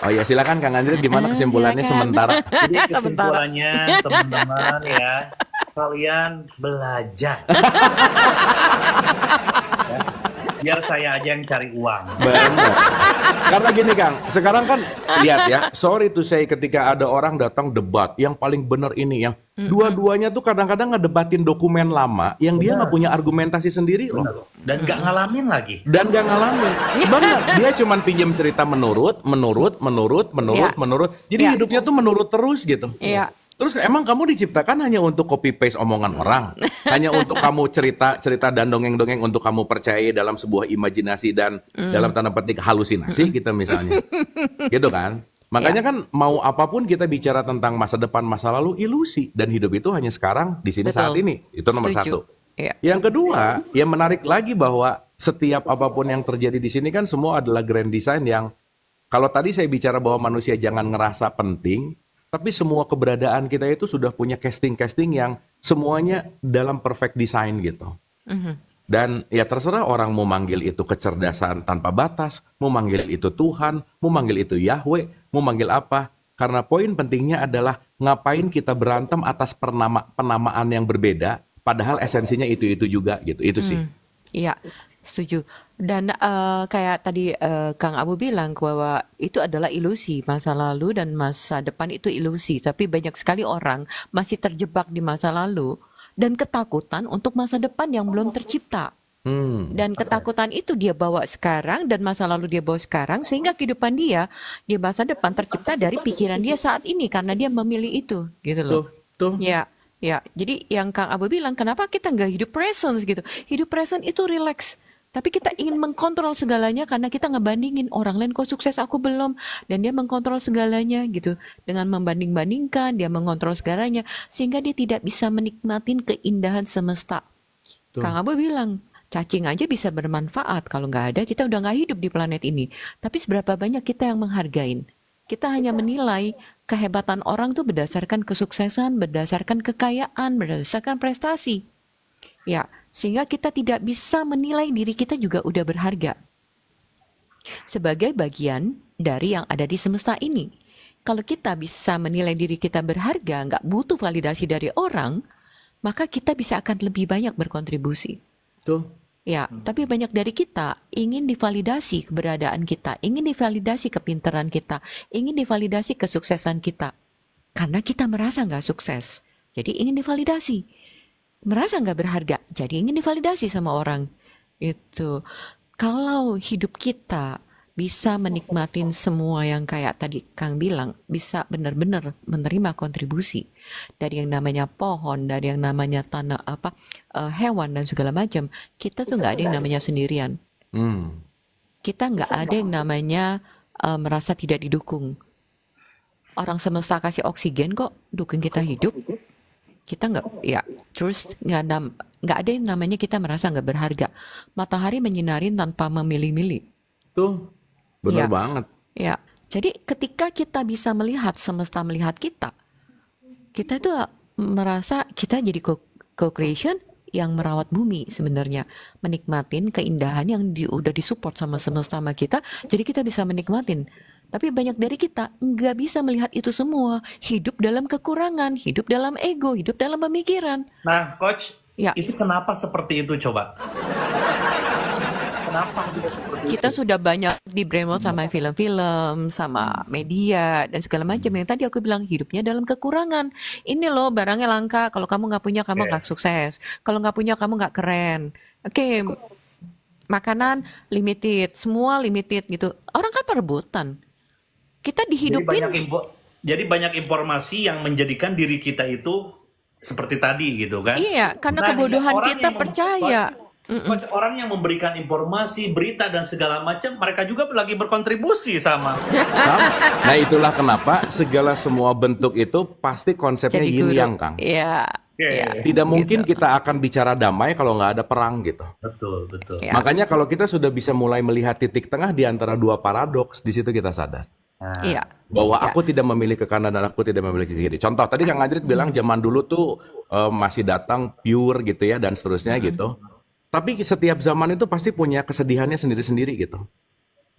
Oh ya, silakan Kang Andri, gimana kesimpulannya sementara? Jadi kesimpulannya teman-teman ya, kalian belajar. Ya, biar saya aja yang cari uang. Benar. Karena gini Kang, sekarang kan lihat ya, sorry to say ketika ada orang datang debat, yang paling benar ini, yang dua-duanya tuh kadang-kadang ngedebatin dokumen lama, yang dia nggak punya argumentasi sendiri loh. Dan nggak ngalamin lagi. Dan nggak ngalamin. Benar, dia cuma pinjam cerita menurut. Jadi hidupnya tuh menurut terus gitu. Iya. Terus emang kamu diciptakan hanya untuk copy paste omongan orang, hanya untuk kamu cerita dan dongeng-dongeng untuk kamu percaya dalam sebuah imajinasi dan dalam tanda petik halusinasi gitu misalnya, gitu kan? Makanya kan mau apapun kita bicara tentang masa depan, masa lalu, ilusi, dan hidup itu hanya sekarang di sini saat ini. Itu nomor 1. Yang kedua, yang menarik lagi bahwa setiap apapun yang terjadi di sini kan semua adalah grand design yang kalau tadi saya bicara bahwa manusia jangan ngerasa penting. Tapi semua keberadaan kita itu sudah punya casting-casting yang semuanya dalam perfect design gitu. Dan ya terserah orang mau manggil itu kecerdasan tanpa batas, mau manggil itu Tuhan, mau manggil itu Yahweh, mau manggil apa. Karena poin pentingnya adalah ngapain kita berantem atas penamaan yang berbeda, padahal esensinya itu-itu juga gitu. Itu sih. Iya, setuju. Dan kayak tadi Kang Abu bilang bahwa itu adalah ilusi, masa lalu dan masa depan itu ilusi. Tapi banyak sekali orang masih terjebak di masa lalu dan ketakutan untuk masa depan yang belum tercipta. Dan ketakutan itu dia bawa sekarang dan masa lalu dia bawa sekarang sehingga kehidupan dia di masa depan tercipta dari pikiran dia saat ini karena dia memilih itu gitu loh. Tuh. Ya, ya. Jadi yang Kang Abu bilang kenapa kita nggak hidup present gitu. Hidup present itu relax. Tapi kita ingin mengkontrol segalanya karena kita ngebandingin orang lain kok sukses aku belum dan dia mengkontrol segalanya gitu. Dengan membanding-bandingkan dia mengontrol segalanya sehingga dia tidak bisa menikmatin keindahan semesta. Kang Abu bilang cacing aja bisa bermanfaat. Kalau nggak ada, kita udah nggak hidup di planet ini. Tapi seberapa banyak kita yang menghargain? Kita hanya menilai kehebatan orang tuh berdasarkan kesuksesan, berdasarkan kekayaan, berdasarkan prestasi. Ya, sehingga kita tidak bisa menilai diri kita juga udah berharga. Sebagai bagian dari yang ada di semesta ini. Kalau kita bisa menilai diri kita berharga, nggak butuh validasi dari orang, maka kita bisa akan lebih banyak berkontribusi. Tuh. Ya, tapi banyak dari kita ingin divalidasi keberadaan kita, ingin divalidasi kepintaran kita, ingin divalidasi kesuksesan kita. Karena kita merasa nggak sukses, jadi ingin divalidasi. Merasa nggak berharga, jadi ingin divalidasi sama orang. Itu. Kalau hidup kita bisa menikmatin semua yang kayak tadi Kang bilang, bisa benar-benar menerima kontribusi dari yang namanya pohon, dari yang namanya tanah hewan dan segala macam, kita tuh nggak ada yang namanya sendirian. Kita nggak ada yang namanya merasa tidak didukung. Orang semesta kasih oksigen kok, dukung kita hidup. Kita nggak, ya, terus nggak ada yang namanya kita merasa nggak berharga. Matahari menyinarin tanpa memilih-milih. Tuh. Benar Ya. banget. Ya, jadi ketika kita bisa melihat semesta melihat kita itu merasa kita jadi co-creation yang merawat bumi sebenarnya, menikmatin keindahan yang udah disupport sama semesta sama kita, jadi kita bisa menikmatin. Tapi banyak dari kita nggak bisa melihat itu semua, hidup dalam kekurangan, hidup dalam ego, hidup dalam pemikiran. Nah, Coach, Ya. itu kenapa seperti itu coba? Kenapa bisa seperti Kita itu? sudah banyak di brainwash sama film-film, sama media dan segala macam. Yang tadi aku bilang hidupnya dalam kekurangan. Ini loh barangnya langka. Kalau kamu nggak punya, kamu nggak sukses. Kalau nggak punya, kamu nggak keren. Oke, makanan limited, semua limited gitu. Orang kan perebutan. Kita Jadi dihidupin. jadi banyak informasi yang menjadikan diri kita itu seperti tadi gitu kan? Iya, karena Nah, kebodohan orang kita yang percaya. Coach, orang yang memberikan informasi, berita dan segala macam, mereka juga lagi berkontribusi sama. Nah itulah kenapa segala semua bentuk itu pasti konsepnya Jadi yin guru. yang, Kang. Iya. Oke. Iya. Tidak mungkin Gitu. kita akan bicara damai kalau nggak ada perang gitu. Betul, betul. Ya. Makanya kalau kita sudah bisa mulai melihat titik tengah di antara dua paradoks, di situ kita sadar Nah, Iya. bahwa Ya. aku tidak memilih ke kanan dan aku tidak memilih ke kiri. Contoh tadi Kang Ajrit bilang zaman dulu tuh masih datang pure gitu ya dan seterusnya gitu. Tapi setiap zaman itu pasti punya kesedihannya sendiri-sendiri gitu.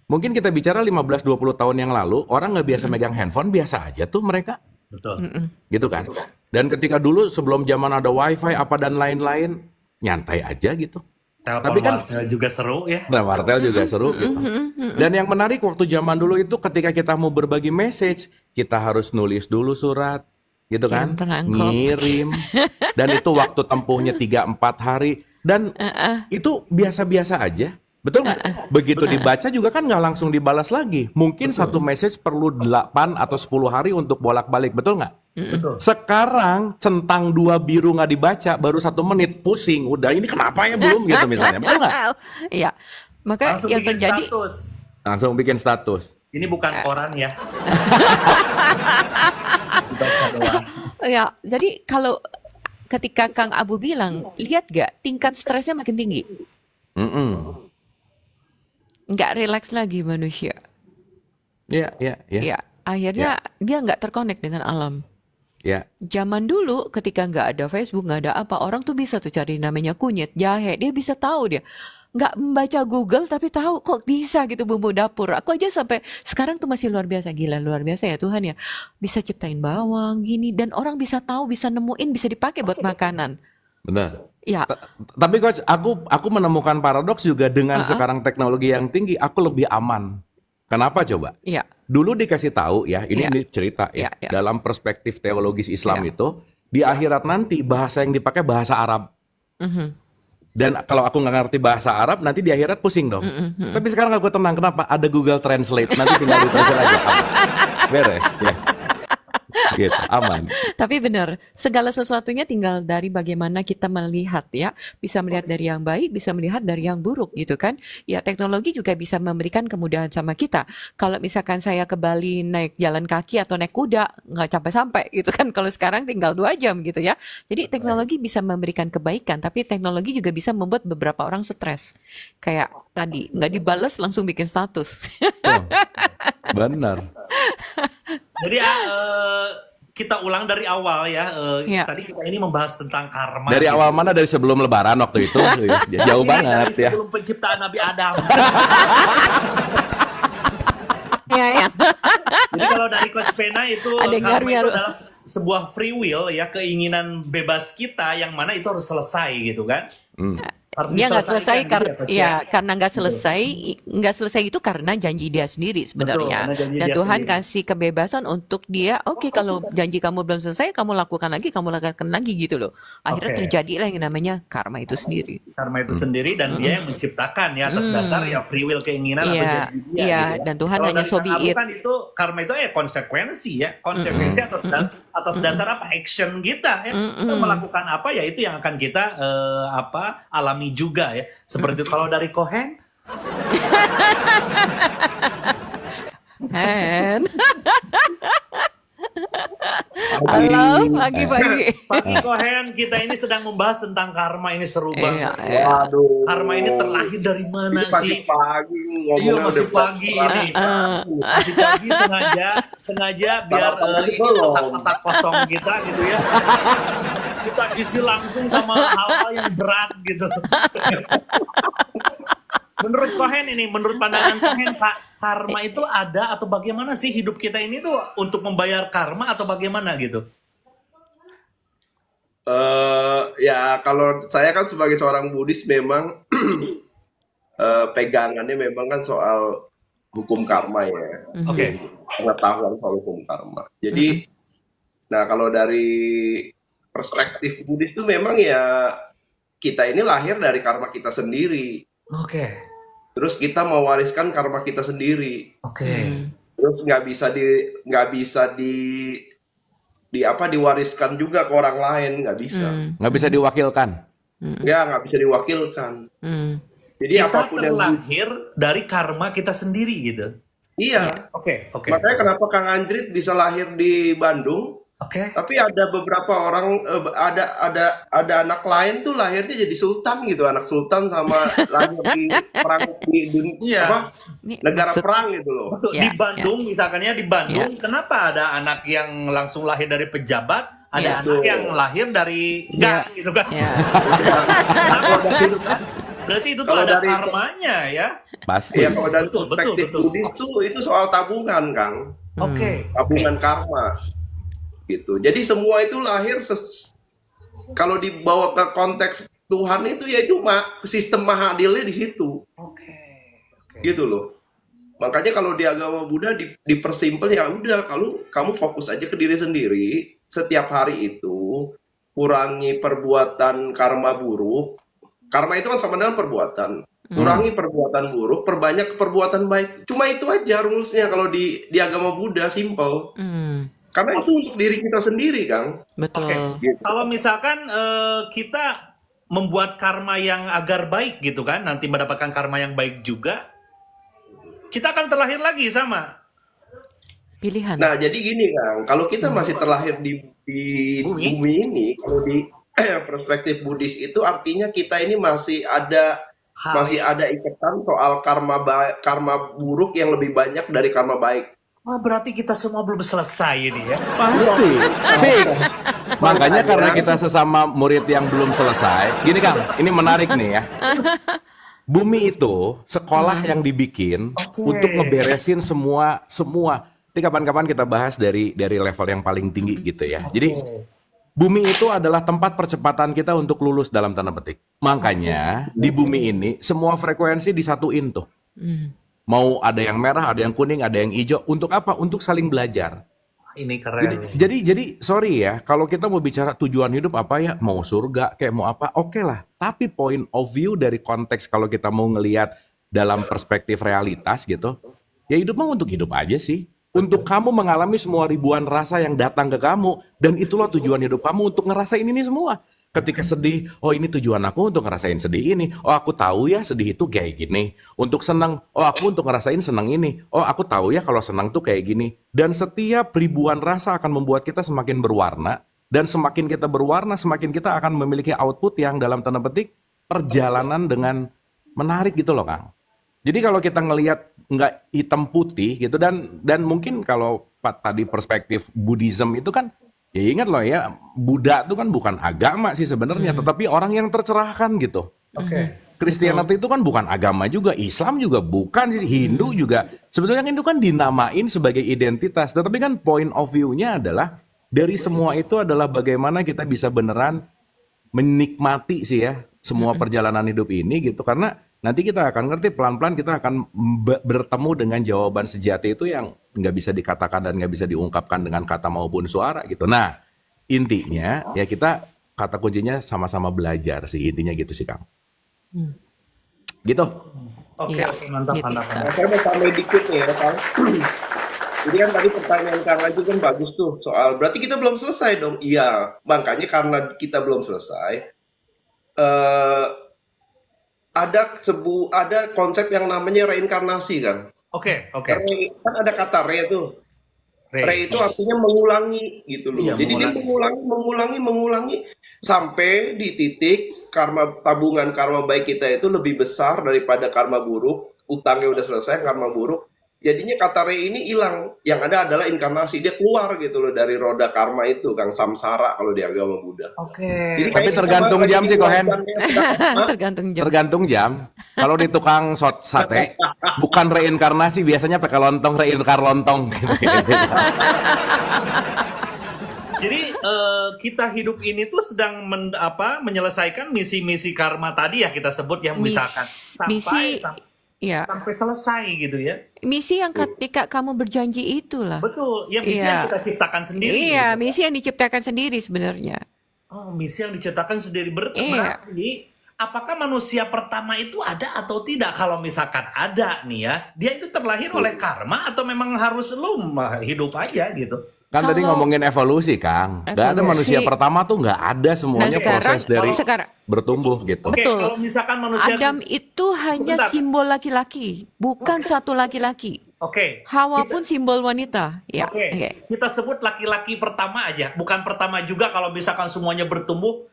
Mungkin kita bicara 15-20 tahun yang lalu, orang nggak biasa megang handphone, biasa aja tuh mereka. betul. Gitu kan. Dan ketika dulu sebelum zaman ada wifi apa dan lain-lain, nyantai aja gitu. Telepon Tapi kan- wartel juga seru ya. Nah, wartel juga seru gitu. Dan yang menarik waktu zaman dulu itu ketika kita mau berbagi message, kita harus nulis dulu surat, gitu kan? Kirim perangkap. Ngirim. Dan itu waktu tempuhnya 3-4 hari. Dan itu biasa-biasa aja. Betul nggak? Begitu dibaca juga kan nggak langsung dibalas lagi. Mungkin satu message perlu 8 atau 10 hari untuk bolak-balik. Betul nggak? Betul. Sekarang centang 2 biru nggak dibaca, baru 1 menit pusing. Udah ini kenapa ya belum gitu misalnya. Betul nggak? Iya. Maka Langsung yang bikin terjadi status. Langsung bikin status. Ini bukan koran ya. Dibaca doang. ya, jadi kalau ketika Kang Abu bilang, lihat gak tingkat stresnya makin tinggi. Nggak relax lagi manusia. Iya, iya, iya. Ya, akhirnya dia nggak terkonek dengan alam. Ya. Zaman dulu ketika nggak ada Facebook, nggak ada apa, orang tuh bisa tuh cari namanya kunyit, jahe, dia bisa tahu dia. Nggak membaca Google tapi tahu kok bisa gitu bumbu dapur. Aku aja sampai sekarang tuh masih luar biasa, gila luar biasa ya Tuhan ya. Bisa ciptain bawang gini dan orang bisa tahu, bisa nemuin, bisa dipakai buat makanan. Benar. Ya, Tapi coach, aku menemukan paradoks juga dengan sekarang teknologi yang tinggi, aku lebih aman. Kenapa coba? ya, Dulu dikasih tahu ya, Iya. ini cerita ya, Iya. dalam perspektif teologis Islam Iya. itu, di akhirat nanti bahasa yang dipakai bahasa Arab. Dan kalau aku nggak ngerti bahasa Arab, nanti di akhirat pusing dong. Tapi sekarang aku tenang, kenapa? Ada Google Translate, nanti tinggal ditranslate aja. Aman. Beres, ya. Gitu, aman. Tapi benar, segala sesuatunya tinggal dari bagaimana kita melihat ya. Bisa melihat dari yang baik, bisa melihat dari yang buruk gitu kan. Ya teknologi juga bisa memberikan kemudahan sama kita. Kalau misalkan saya ke Bali naik jalan kaki atau naik kuda, nggak sampai-sampai gitu kan. Kalau sekarang tinggal 2 jam gitu ya. Jadi teknologi bisa memberikan kebaikan, tapi teknologi juga bisa membuat beberapa orang stres. Kayak tadi, nggak dibales langsung bikin status. Tuh, benar. Jadi kita ulang dari awal ya. Ya. Tadi kita ini membahas tentang karma. Dari awal mana? Dari sebelum Lebaran waktu itu? Jauh Ini banget dari ya. sebelum penciptaan Nabi Adam. Ya, ya. Jadi kalau dari Coach Vena itu Ada yang karma itu ngaruh. adalah sebuah free will ya, keinginan bebas kita yang mana itu harus selesai gitu kan. Harus Dia nggak selesai diselesaikan gitu ya, Coach, ya. karena nggak selesai itu karena janji dia sendiri sebenarnya. karena janji Dan dia Tuhan sendiri. kasih kebebasan untuk dia, oke kalau janji kamu belum selesai, kamu lakukan lagi gitu loh. Akhirnya Oke. terjadilah yang namanya karma itu sendiri. Karma itu sendiri dan dia yang menciptakan ya atas dasar ya free will keinginan atau Iya, janji dia iya, gitu ya. dan Tuhan Kalau hanya dari so Kang be Abu it. kan itu karma itu konsekuensi ya, konsekuensi atas dasar apa action kita ya. Kita melakukan apa ya itu yang akan kita alami juga ya. Seperti kalau dari Cohen And halo, pagi-pagi. Pagi Cohen, kita ini sedang membahas tentang karma, ini seru Iya, banget. iya. Waduh. Karma ini terlahir dari mana Ini sih? pagi-pagi Iya ngomongnya masih udah pagi berat. ini. Masih pagi sengaja biar Sarapan ini belum. otak-otak kosong kita gitu ya. Kita isi langsung sama hal-hal yang berat gitu. Menurut Cohen ini, menurut pandangan Cohen, karma itu ada atau bagaimana sih hidup kita ini tuh untuk membayar karma atau bagaimana gitu? Ya kalau saya kan sebagai seorang Buddhis memang pegangannya memang kan soal hukum karma ya. Oke. Pengetahuan soal hukum karma. Jadi, nah kalau dari perspektif Buddhis itu memang ya kita ini lahir dari karma kita sendiri. Oke. Terus kita mewariskan karma kita sendiri. Oke. Terus nggak bisa diwariskan juga ke orang lain, nggak bisa. Nggak bisa diwakilkan. Ya nggak bisa diwakilkan. Jadi Kita apapun yang terlahir dari karma kita sendiri gitu. iya. Oke. Makanya kenapa Kang Andrit bisa lahir di Bandung, Oke. tapi ada beberapa orang ada anak lain tuh lahirnya jadi sultan gitu, anak sultan sama lahir di perang Iya. negara Maksud- perang gitu loh. Betul. Ya, Di Bandung misalkan ya di Bandung, kenapa ada anak yang langsung lahir dari pejabat, ada Ya. anak yang lahir dari gang gitu kan? Ya. Kenapa gitu kan? Berarti itu tuh Kalau ada dari- karmanya ya. Pasti. Ya kalau dari Betul, betul, perspektif betul. Buddhis tuh itu soal tabungan, Kang. Oke. Tabungan karma gitu. Jadi semua itu lahir kalau dibawa ke konteks Tuhan itu yaitu sistem maha adilnya di situ Oke. gitu loh. Makanya kalau di agama Buddha dipersimpel ya udah, kalau kamu fokus aja ke diri sendiri setiap hari itu, kurangi perbuatan karma buruk. Karma itu kan sama dengan perbuatan. Kurangi perbuatan buruk, perbanyak perbuatan baik. Cuma itu aja rulesnya kalau di agama Buddha, simple. Karena itu untuk diri kita sendiri, Kang. Betul. Oke. Gitu. Kalau misalkan kita membuat karma yang agar baik gitu kan, nanti mendapatkan karma yang baik juga, kita akan terlahir lagi sama. Pilihan. Nah, jadi gini, Kang. Kalau kita masih terlahir di bumi ini, kalau di perspektif Buddhis itu artinya kita ini masih ada ikatan soal karma buruk yang lebih banyak dari karma baik. Wah, berarti kita semua belum selesai ini ya. Pasti. Fix. Makanya karena kita sesama murid yang belum selesai. Gini Kang, ini menarik nih ya. Bumi itu sekolah yang dibikin untuk ngeberesin semua. Nanti kapan-kapan kita bahas dari level yang paling tinggi gitu ya. Jadi bumi itu adalah tempat percepatan kita untuk lulus dalam tanda petik. Makanya di bumi ini semua frekuensi disatuin tuh. Mau ada yang merah, ada yang kuning, ada yang hijau. Untuk apa? Untuk saling belajar. ini keren. Jadi sorry ya, kalau kita mau bicara tujuan hidup apa ya, mau surga, kayak mau apa, oke lah. Tapi point of view dari konteks kalau kita mau ngelihat dalam perspektif realitas gitu, ya hidup mah untuk hidup aja sih. Untuk kamu mengalami semua ribuan rasa yang datang ke kamu, dan itulah tujuan hidup kamu untuk ngerasain ini semua. Ketika sedih, oh ini tujuan aku untuk ngerasain sedih ini. Oh aku tahu ya sedih itu kayak gini. Untuk senang, oh aku untuk ngerasain senang ini. Oh aku tahu ya kalau senang tuh kayak gini. Dan setiap ribuan rasa akan membuat kita semakin berwarna. Dan semakin kita berwarna, semakin kita akan memiliki output yang dalam tanda petik perjalanan dengan menarik gitu loh Kang. Jadi kalau kita ngelihat nggak hitam putih gitu, dan mungkin kalau tadi perspektif Buddhism itu kan, ya ingat loh ya, Buddha itu kan bukan agama sih sebenarnya, tetapi orang yang tercerahkan gitu. Kristianity itu kan bukan agama juga, Islam juga bukan sih, Hindu juga. Sebetulnya Hindu kan dinamain sebagai identitas, tetapi kan point of view-nya adalah dari semua itu adalah bagaimana kita bisa beneran menikmati sih ya semua perjalanan hidup ini gitu, karena nanti kita akan ngerti pelan-pelan, kita akan bertemu dengan jawaban sejati itu yang nggak bisa dikatakan dan nggak bisa diungkapkan dengan kata maupun suara gitu. Nah intinya ya kita, kata kuncinya sama-sama belajar sih, intinya gitu sih Kang. Gitu. Oke, mantap. Saya mau tambahin dikit nih ya Kang. Jadi kan tadi pertanyaan Kang Anju kan bagus tuh soal berarti kita belum selesai dong. Iya, makanya karena kita belum selesai, ada konsep yang namanya reinkarnasi kan. Oke. Kan ada kata re tuh. Re itu artinya mengulangi gitu loh. Iya, jadi dia mengulangi sampai di titik tabungan karma baik kita itu lebih besar daripada karma buruk. Utangnya udah selesai, karma buruk. Jadinya kata re ini hilang. Yang ada adalah inkarnasi. Dia keluar gitu loh dari roda karma itu, Kang, samsara kalau di agama Buddha. Oke. Tapi tergantung jam sih Kohen. Tergantung jam. Kalau di tukang sate, bukan reinkarnasi, biasanya pakai lontong, reinkar lontong. Jadi kita hidup ini tuh sedang menyelesaikan misi-misi karma tadi ya kita sebut yang misalkan sampai selesai gitu ya. Misi yang ketika kamu berjanji itulah. Betul, yang misi yang kita ciptakan sendiri. Iya, gitu. Misi yang diciptakan sendiri sebenarnya. Oh, misi yang diciptakan sendiri berarti apakah manusia pertama itu ada atau tidak? Kalau misalkan ada nih ya, dia itu terlahir oleh karma atau memang harus hidup aja gitu? Kan tadi ngomongin evolusi, Kang. Gak ada manusia pertama tuh, nggak ada semuanya proses dari bertumbuh gitu. Betul. Kalau misalkan manusia Adam itu hanya simbol laki-laki, bukan satu laki-laki. Hawa pun simbol wanita. Ya. Kita sebut laki-laki pertama aja, bukan pertama juga kalau misalkan semuanya bertumbuh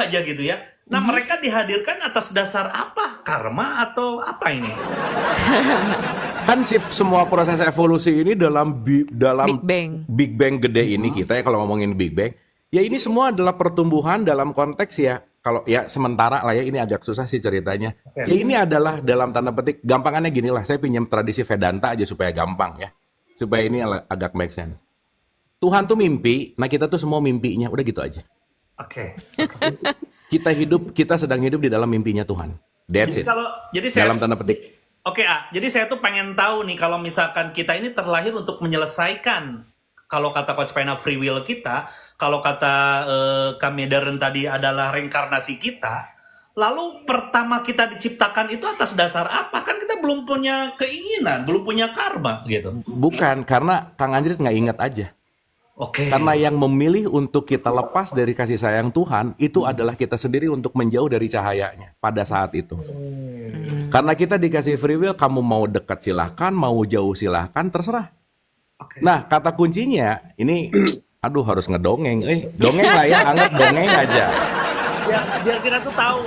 aja gitu ya. Nah, mereka dihadirkan atas dasar apa? Karma atau apa ini? Kan semua proses evolusi ini dalam Big Bang gede ini kita ya, kalau ngomongin Big Bang, ya ini semua adalah pertumbuhan dalam konteks ya, kalau ya sementara lah ya, ini agak susah sih ceritanya. Ya ini adalah dalam tanda petik, gampangannya gini lah, saya pinjam tradisi Vedanta aja supaya gampang ya, supaya ini agak make sense. Tuhan tuh mimpi, nah kita tuh semua mimpinya, udah gitu aja. Kita sedang hidup di dalam mimpinya Tuhan. That's it. Dalam tanda petik. Jadi saya tuh pengen tahu nih, kalau misalkan kita ini terlahir untuk menyelesaikan, kalau kata Coach Pena free will kita, kalau kata Kami Darren tadi adalah reinkarnasi kita, lalu pertama kita diciptakan itu atas dasar apa? Kan kita belum punya keinginan, belum punya karma gitu. Bukan, karena Kang Anjrit nggak ingat aja. Karena yang memilih untuk kita lepas dari kasih sayang Tuhan itu adalah kita sendiri untuk menjauh dari cahayanya pada saat itu. Karena kita dikasih free will, kamu mau dekat silahkan, mau jauh silahkan, terserah. Nah, kata kuncinya ini, aduh harus ngedongeng, dongeng lah ya, anggap dongeng aja. Biar kita tuh tahu,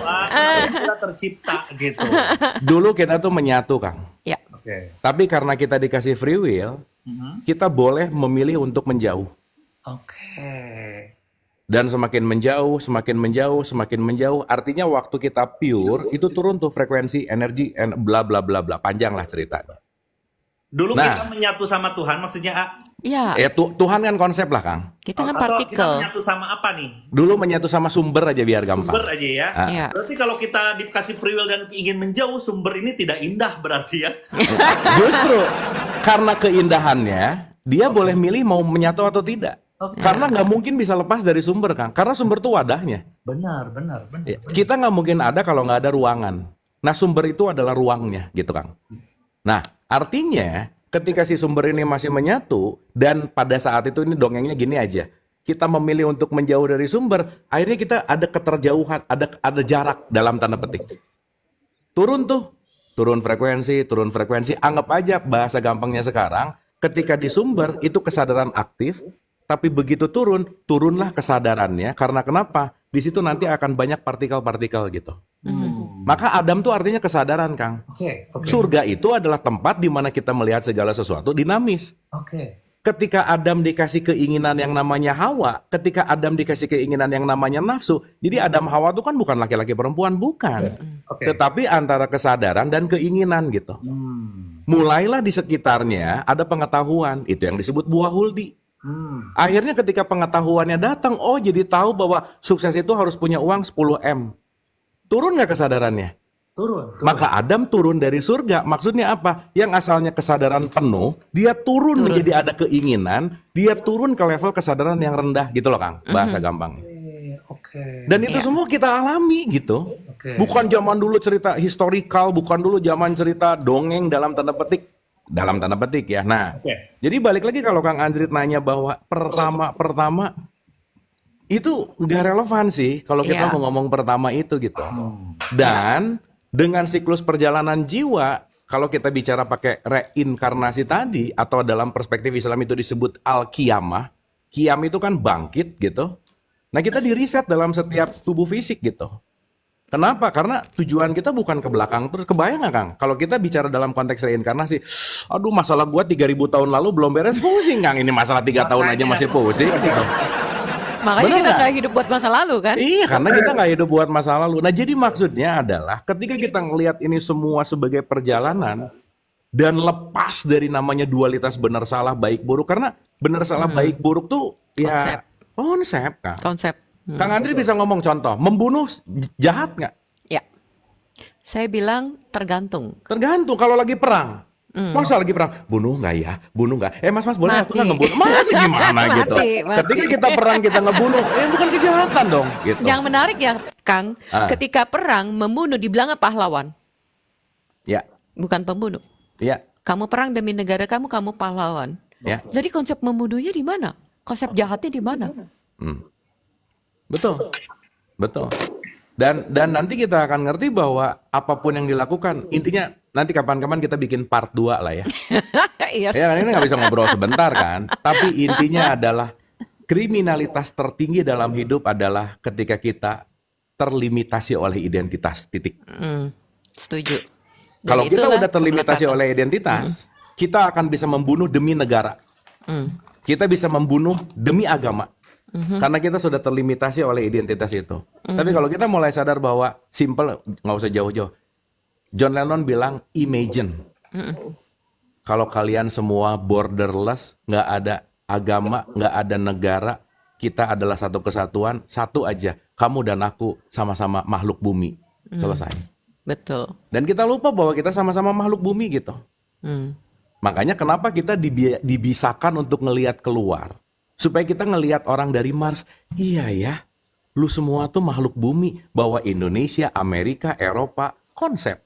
kita tercipta gitu. Dulu kita tuh menyatu, Kang. Ya. Tapi karena kita dikasih free will, kita boleh memilih untuk menjauh. Dan semakin menjauh, artinya waktu kita pure, itu turun tuh frekuensi energi, bla bla bla bla, panjang lah ceritanya. Dulu kita menyatu sama Tuhan, maksudnya Ya. Tuhan kan konsep lah, Kang. Kita kan partikel. Kita menyatu sama apa nih? Dulu menyatu sama sumber aja biar gampang. Sumber aja ya. Berarti kalau kita dikasih free will dan ingin menjauh, sumber ini tidak indah berarti ya? Justru karena keindahannya, Dia boleh milih mau menyatu atau tidak. Karena nggak mungkin bisa lepas dari sumber, Kang. Karena sumber itu wadahnya. Benar. Ya, kita nggak mungkin ada kalau nggak ada ruangan. Nah, sumber itu adalah ruangnya, gitu, Kang. Nah, artinya ketika si sumber ini masih menyatu, dan pada saat itu ini dongengnya gini aja. Kita memilih untuk menjauh dari sumber, akhirnya kita ada keterjauhan, ada jarak dalam tanda petik. Turun frekuensi, anggap aja bahasa gampangnya sekarang, ketika di sumber itu kesadaran aktif, tapi begitu turunlah kesadarannya, karena kenapa? Di situ nanti akan banyak partikel-partikel gitu. Maka Adam tuh artinya kesadaran, Kang. Surga itu adalah tempat di mana kita melihat segala sesuatu dinamis. Ketika Adam dikasih keinginan yang namanya Hawa, ketika Adam dikasih keinginan yang namanya nafsu, jadi Adam Hawa itu kan bukan laki-laki perempuan, bukan. Tetapi antara kesadaran dan keinginan gitu. Mulailah di sekitarnya ada pengetahuan, itu yang disebut buah huldi. Akhirnya ketika pengetahuannya datang, oh jadi tahu bahwa sukses itu harus punya uang 10M. Turun nggak kesadarannya? Turun. Maka Adam turun dari surga. Maksudnya apa? Yang asalnya kesadaran penuh, dia turun menjadi ada keinginan, dia turun ke level kesadaran yang rendah gitu loh, Kang. Bahasa gampang. Dan itu semua kita alami gitu. Bukan zaman dulu cerita historical, bukan dulu zaman cerita dongeng dalam tanda petik ya. Nah, jadi balik lagi kalau Kang Andrit nanya bahwa pertama itu nggak relevan sih kalau kita mau ngomong pertama itu gitu. Dan dengan siklus perjalanan jiwa, kalau kita bicara pakai reinkarnasi tadi, atau dalam perspektif Islam itu disebut al-qiyamah, qiyam itu kan bangkit gitu. Nah, kita di-reset dalam setiap tubuh fisik gitu. Kenapa? Karena tujuan kita bukan ke belakang terus. Kebayang nggak, Kang? Kalau kita bicara dalam konteks reinkarnasi, aduh masalah gua 3000 tahun lalu belum beres, pusing, Kang. Ini masalah 3 tahun aja masih pusing gitu. Makanya kita nggak hidup buat masa lalu kan? Iya, karena kita nggak hidup buat masa lalu. Nah, jadi maksudnya adalah ketika kita ngelihat ini semua sebagai perjalanan dan lepas dari namanya dualitas benar salah baik buruk, karena benar salah baik buruk tuh ya konsep Kang. Kang Andri bisa ngomong contoh, membunuh jahat nggak? Ya, saya bilang tergantung. Tergantung kalau lagi perang. Masa lagi perang, bunuh nggak ya? Bunuh nggak? Mas boleh aku nggak ngebunuh? Masih gimana gitu? Mati. Ketika kita perang kita ngebunuh, bukan kejahatan dong. Gitu. Yang menarik ya, Kang, ketika perang membunuh dibilang pahlawan. Ya. Bukan pembunuh. Ya. Kamu perang demi negara kamu pahlawan. Ya. Jadi konsep membunuhnya di mana? Konsep jahatnya di mana? Betul. Dan nanti kita akan ngerti bahwa apapun yang dilakukan, intinya nanti kapan-kapan kita bikin part 2 lah ya. Yes. Ya kan ini nggak bisa ngobrol sebentar kan. Tapi intinya adalah kriminalitas tertinggi dalam hidup adalah ketika kita terlimitasi oleh identitas, titik. Setuju. Kalau kita udah terlimitasi oleh identitas, kita akan bisa membunuh demi negara. Kita bisa membunuh demi agama. Karena kita sudah terlimitasi oleh identitas itu. Tapi kalau kita mulai sadar bahwa simple, nggak usah jauh-jauh. John Lennon bilang imagine. Kalau kalian semua borderless, nggak ada agama, nggak ada negara, kita adalah satu kesatuan, satu aja. Kamu dan aku sama-sama makhluk bumi. Selesai. Betul. Dan kita lupa bahwa kita sama-sama makhluk bumi gitu. Makanya kenapa kita dibisakan untuk ngelihat keluar. Supaya kita ngelihat orang dari Mars, iya ya, lu semua tuh makhluk bumi, bahwa Indonesia, Amerika, Eropa, konsep.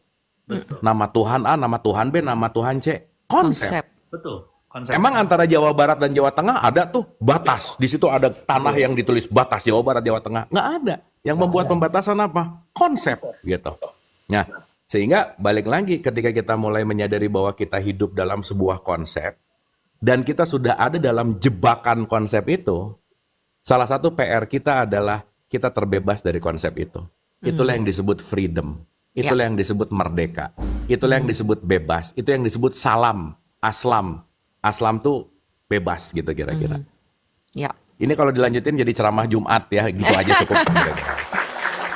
Nama Tuhan A, nama Tuhan B, nama Tuhan C, konsep. Betul. Konsep. Emang antara Jawa Barat dan Jawa Tengah ada tuh batas. Di situ ada tanah yang ditulis batas Jawa Barat, Jawa Tengah. Nggak ada. Yang membuat pembatasan apa? Konsep gitu. Nah, sehingga balik lagi ketika kita mulai menyadari bahwa kita hidup dalam sebuah konsep, dan kita sudah ada dalam jebakan konsep itu, salah satu PR kita adalah kita terbebas dari konsep itu. Itulah yang disebut freedom. Itulah yang disebut merdeka. Itulah yang disebut bebas. Itu yang disebut salam, aslam. Aslam tuh bebas gitu kira-kira. Ya. Ini kalau dilanjutin jadi ceramah Jumat ya, gitu aja cukup.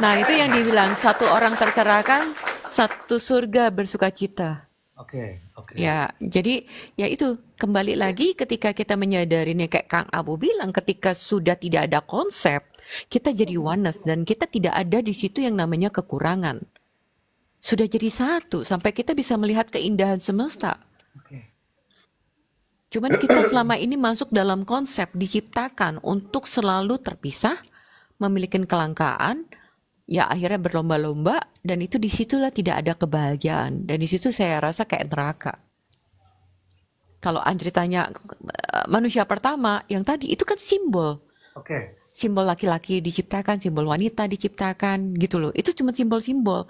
Nah, itu yang dibilang satu orang tercerahkan, satu surga bersukacita. Oke. Ya, jadi ya itu kembali lagi ketika kita menyadarinya kayak Kang Abu bilang, ketika sudah tidak ada konsep, kita jadi oneness dan kita tidak ada di situ yang namanya kekurangan. Sudah jadi satu sampai kita bisa melihat keindahan semesta. Cuman kita selama ini masuk dalam konsep diciptakan untuk selalu terpisah, memiliki kelangkaan, ya akhirnya berlomba-lomba, dan itu disitulah tidak ada kebahagiaan. Dan di situ saya rasa kayak neraka. Kalau Andri tanya manusia pertama, yang tadi itu kan simbol. Oke. Simbol laki-laki diciptakan, simbol wanita diciptakan, gitu loh. Itu cuma simbol-simbol.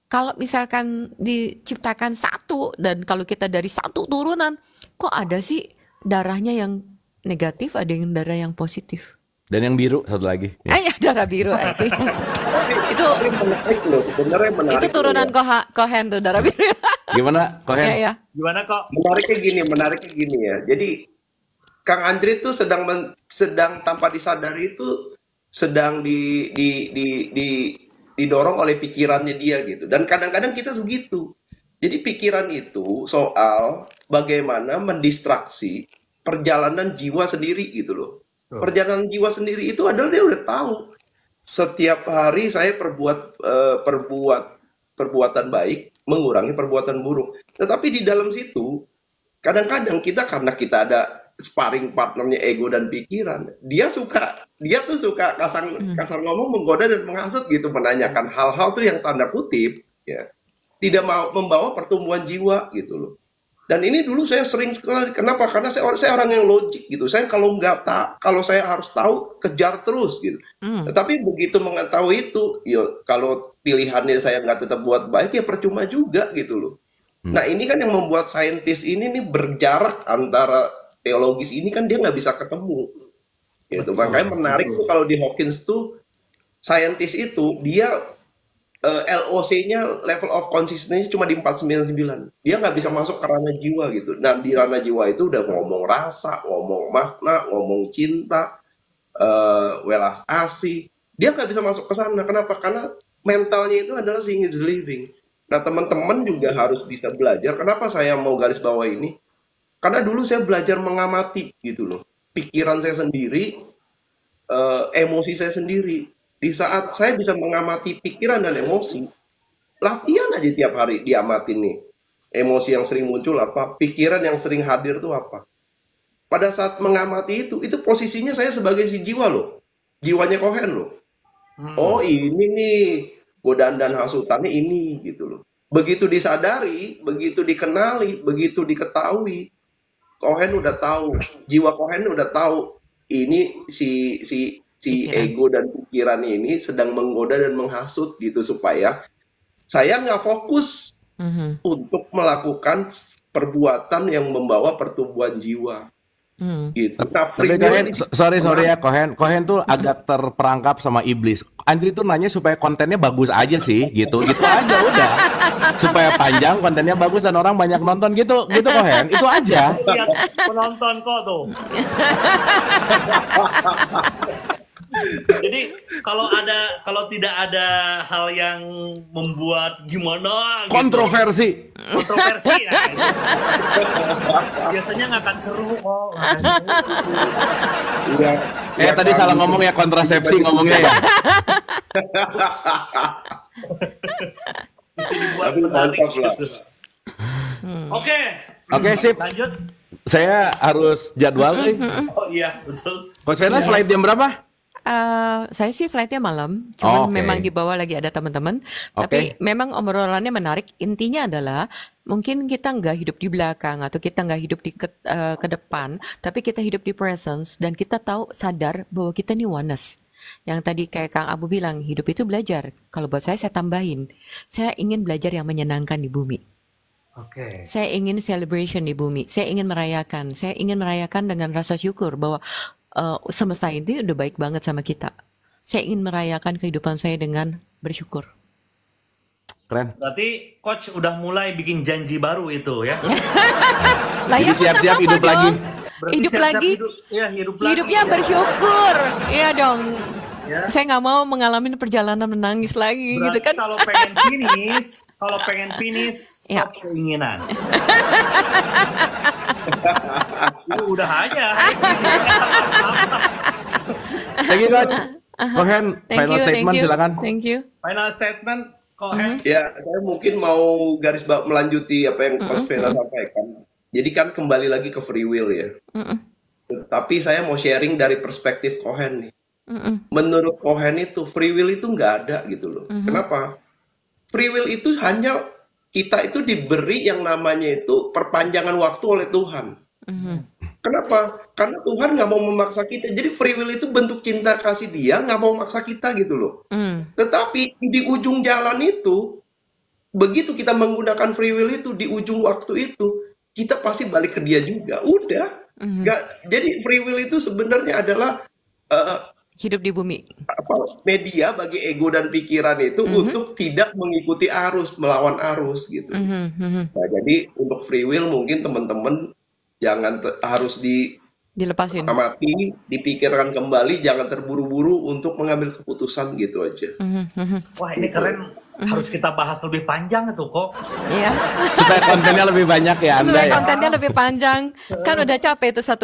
Kalau misalkan diciptakan satu, dan kalau kita dari satu turunan, kok ada sih darahnya yang negatif, ada yang darah yang positif. Dan yang biru satu lagi. Ya. Ya darah biru itu. itu Menarik loh, sebenarnya menarik. itu turunan Cohen tuh, darah biru. Gimana, Cohen? Ya. Gimana kok? Menariknya gini ya. Jadi Kang Andri itu sedang tanpa disadari itu sedang didorong oleh pikirannya dia gitu. Dan kadang-kadang kita begitu. Jadi pikiran itu soal bagaimana mendistraksi perjalanan jiwa sendiri gitu loh. Perjalanan jiwa sendiri itu adalah dia udah tahu. Setiap hari saya perbuatan baik, mengurangi perbuatan buruk. Tetapi di dalam situ, kadang-kadang karena kita ada sparring partnernya ego dan pikiran, dia tuh suka kasar ngomong, menggoda dan menghasut gitu, menanyakan hal-hal tuh yang tanda kutip ya tidak mau membawa pertumbuhan jiwa gitu loh. Dan ini dulu saya sering sekali, kenapa? Karena saya orang yang logik gitu. Saya kalau saya harus tahu, kejar terus gitu. Tetapi begitu mengetahui itu, ya kalau pilihannya saya nggak tetap buat baik, ya percuma juga gitu loh. Nah ini kan yang membuat saintis ini nih berjarak antara teologis ini, kan dia nggak bisa ketemu. Gitu. Makanya menarik tuh kalau di Hawkins tuh, saintis itu dia LOC-nya, level of consistency, cuma di 499. Dia nggak bisa masuk ke ranah jiwa gitu. Nah di ranah jiwa itu udah ngomong rasa, ngomong makna, ngomong cinta, welas asih. Dia nggak bisa masuk ke sana. Kenapa? Karena mentalnya itu adalah seeing is living. Nah teman-teman juga harus bisa belajar. Kenapa saya mau garis bawah ini? Karena dulu saya belajar mengamati gitu loh. Pikiran saya sendiri, emosi saya sendiri. Di saat saya bisa mengamati pikiran dan emosi, latihan aja tiap hari diamatin nih. Emosi yang sering muncul apa, pikiran yang sering hadir tuh apa. Pada saat mengamati itu posisinya saya sebagai si jiwa loh. Jiwanya Cohen loh. Oh ini nih, godaan dan hasutannya ini gitu loh. Begitu disadari, begitu dikenali, begitu diketahui, Cohen udah tahu, jiwa Cohen udah tahu. Ini si ego dan pikiran ini sedang menggoda dan menghasut gitu, supaya saya nggak fokus untuk melakukan perbuatan yang membawa pertumbuhan jiwa. Gitu. Nah, Tapi Cohen, sorry ya Cohen tuh agak terperangkap sama iblis. Andri tuh nanya supaya kontennya bagus aja sih, gitu aja udah. Supaya panjang, kontennya bagus dan orang banyak nonton gitu Cohen, itu aja. Lihat penonton kok tuh. Jadi kalau tidak ada hal yang membuat gimana gitu, kontroversi ya, biasanya nggak akan seru kok. Tadi salah ngomong ya, kontrasepsi ngomongnya ya. Mesti dibuat menarik gitu. Oke, sip. Lanjut. Saya harus jadwal nih. Oh iya, betul. Coach Vena flight jam berapa? Saya sih flightnya malam, cuman memang di bawah lagi ada teman-teman. Tapi memang obrolannya menarik. Intinya adalah mungkin kita nggak hidup di belakang atau kita nggak hidup di ke depan, tapi kita hidup di presence dan kita tahu sadar bahwa kita nih oneness. Yang tadi kayak Kang Abu bilang, hidup itu belajar. Kalau buat saya tambahin, saya ingin belajar yang menyenangkan di bumi. Saya ingin celebration di bumi. Saya ingin merayakan dengan rasa syukur bahwa semesta ini udah baik banget sama kita. Saya ingin merayakan kehidupan saya dengan bersyukur. Keren. Berarti coach udah mulai bikin janji baru itu ya. Jadi siap-siap hidup lagi. Hidup lagi. Hidupnya bersyukur. Iya dong. Ya. Saya nggak mau mengalami perjalanan menangis lagi. Berarti gitu kan. Kalau pengen finish, stop keinginan. Udah aja. Thank you Coach. Cohen, final statement silakan. Thank you. Final statement, Cohen. Ya, saya mungkin mau melanjuti apa yang Coach Vena sampaikan. Jadi kan kembali lagi ke free will ya. Tapi saya mau sharing dari perspektif Cohen nih. Menurut Cohen itu free will itu nggak ada gitu loh. Kenapa? Free will itu hanya kita itu diberi yang namanya itu perpanjangan waktu oleh Tuhan. Kenapa? Karena Tuhan nggak mau memaksa kita. Jadi free will itu bentuk cinta kasih Dia, nggak mau memaksa kita gitu loh. Tetapi di ujung jalan itu, begitu kita menggunakan free will itu di ujung waktu itu, kita pasti balik ke Dia juga. Udah. Jadi free will itu sebenarnya adalah Hidup di bumi. media bagi ego dan pikiran itu untuk tidak mengikuti arus, melawan arus gitu. Nah, jadi untuk free will mungkin teman-teman jangan harus Dilepasin. amati, dipikirkan kembali, jangan terburu-buru untuk mengambil keputusan gitu aja. Wah, ini keren. Harus kita bahas lebih panjang itu kok. Iya. Supaya kontennya lebih banyak ya Anda Supaya ya. kontennya lebih panjang. Kan udah capek itu 1,7.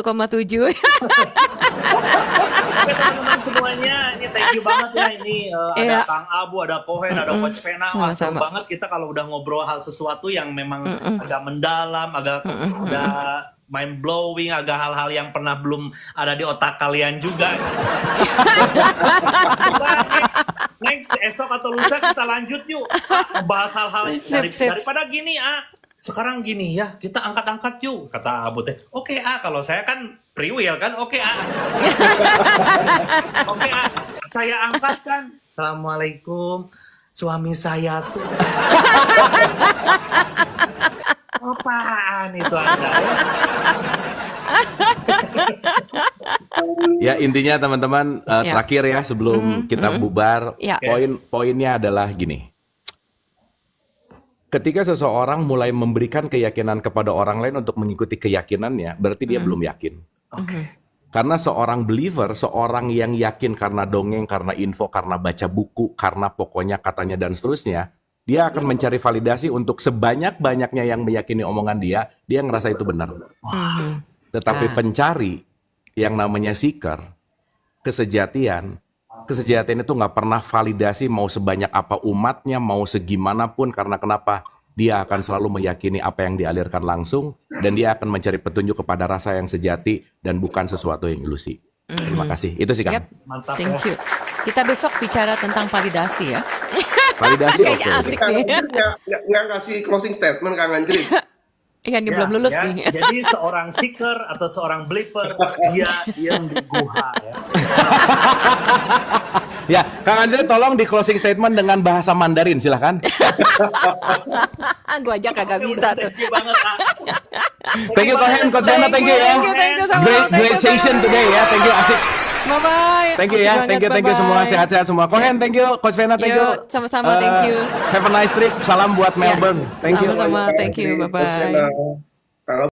Oke teman-teman semuanya, ini thank you banget ya. Ini ada Iya. Kang Abu, ada Cohen, ada Coach Vena. Wah, seru Sama-sama. banget kita kalau udah ngobrol hal sesuatu yang memang agak mendalam, agak mind blowing, agak hal-hal yang pernah belum ada di otak kalian juga. Next, esok atau lusa kita lanjut yuk. Bahas hal-hal Sip. daripada gini sekarang gini ya, kita angkat-angkat yuk, kata Abu teh. Oke kalau saya kan free will kan, oke oke saya angkat kan. Assalamualaikum, suami saya tuh. Apaan itu Anda? Ya intinya teman-teman terakhir ya sebelum kita bubar, Ya. poinnya adalah gini. Ketika seseorang mulai memberikan keyakinan kepada orang lain untuk mengikuti keyakinannya, berarti dia belum yakin. Karena seorang believer, seorang yang yakin karena dongeng, karena info, karena baca buku, karena pokoknya katanya dan seterusnya, dia akan mencari validasi untuk sebanyak-banyaknya yang meyakini omongan dia ngerasa itu benar. Tetapi pencari yang namanya seeker, kesejatian itu nggak pernah validasi mau sebanyak apa umatnya, mau segimanapun, karena kenapa? Dia akan selalu meyakini apa yang dialirkan langsung, dan dia akan mencari petunjuk kepada rasa yang sejati dan bukan sesuatu yang ilusi. Terima kasih. Itu sih Kang. Yep. Mantap Thank ya. you. Kita besok bicara tentang validasi ya. Validasi oke. Kayaknya asik Kang nih. Anjir nggak kasih closing statement Kang Anjir. Iya, ini belum lulus ya. nih. Jadi seorang seeker atau seorang believer, dia yang di guha ya. Ya, Kang Andre tolong di closing statement dengan bahasa Mandarin, silahkan. Gua aja kagak bisa tuh. Thank you banget. Thank you Cohen, Coach Vena, thank you ya. Thank you sama-sama. Great session today ya, thank you, asik. Bye-bye. Thank you ya, thank you semua, sehat-sehat semua. Cohen, thank you, Coach Vena, thank you. Yuk, sama-sama, thank you. Have a nice trip, salam buat Melbourne. Thank you. Sama-sama, thank you, bye-bye. Oke, nah.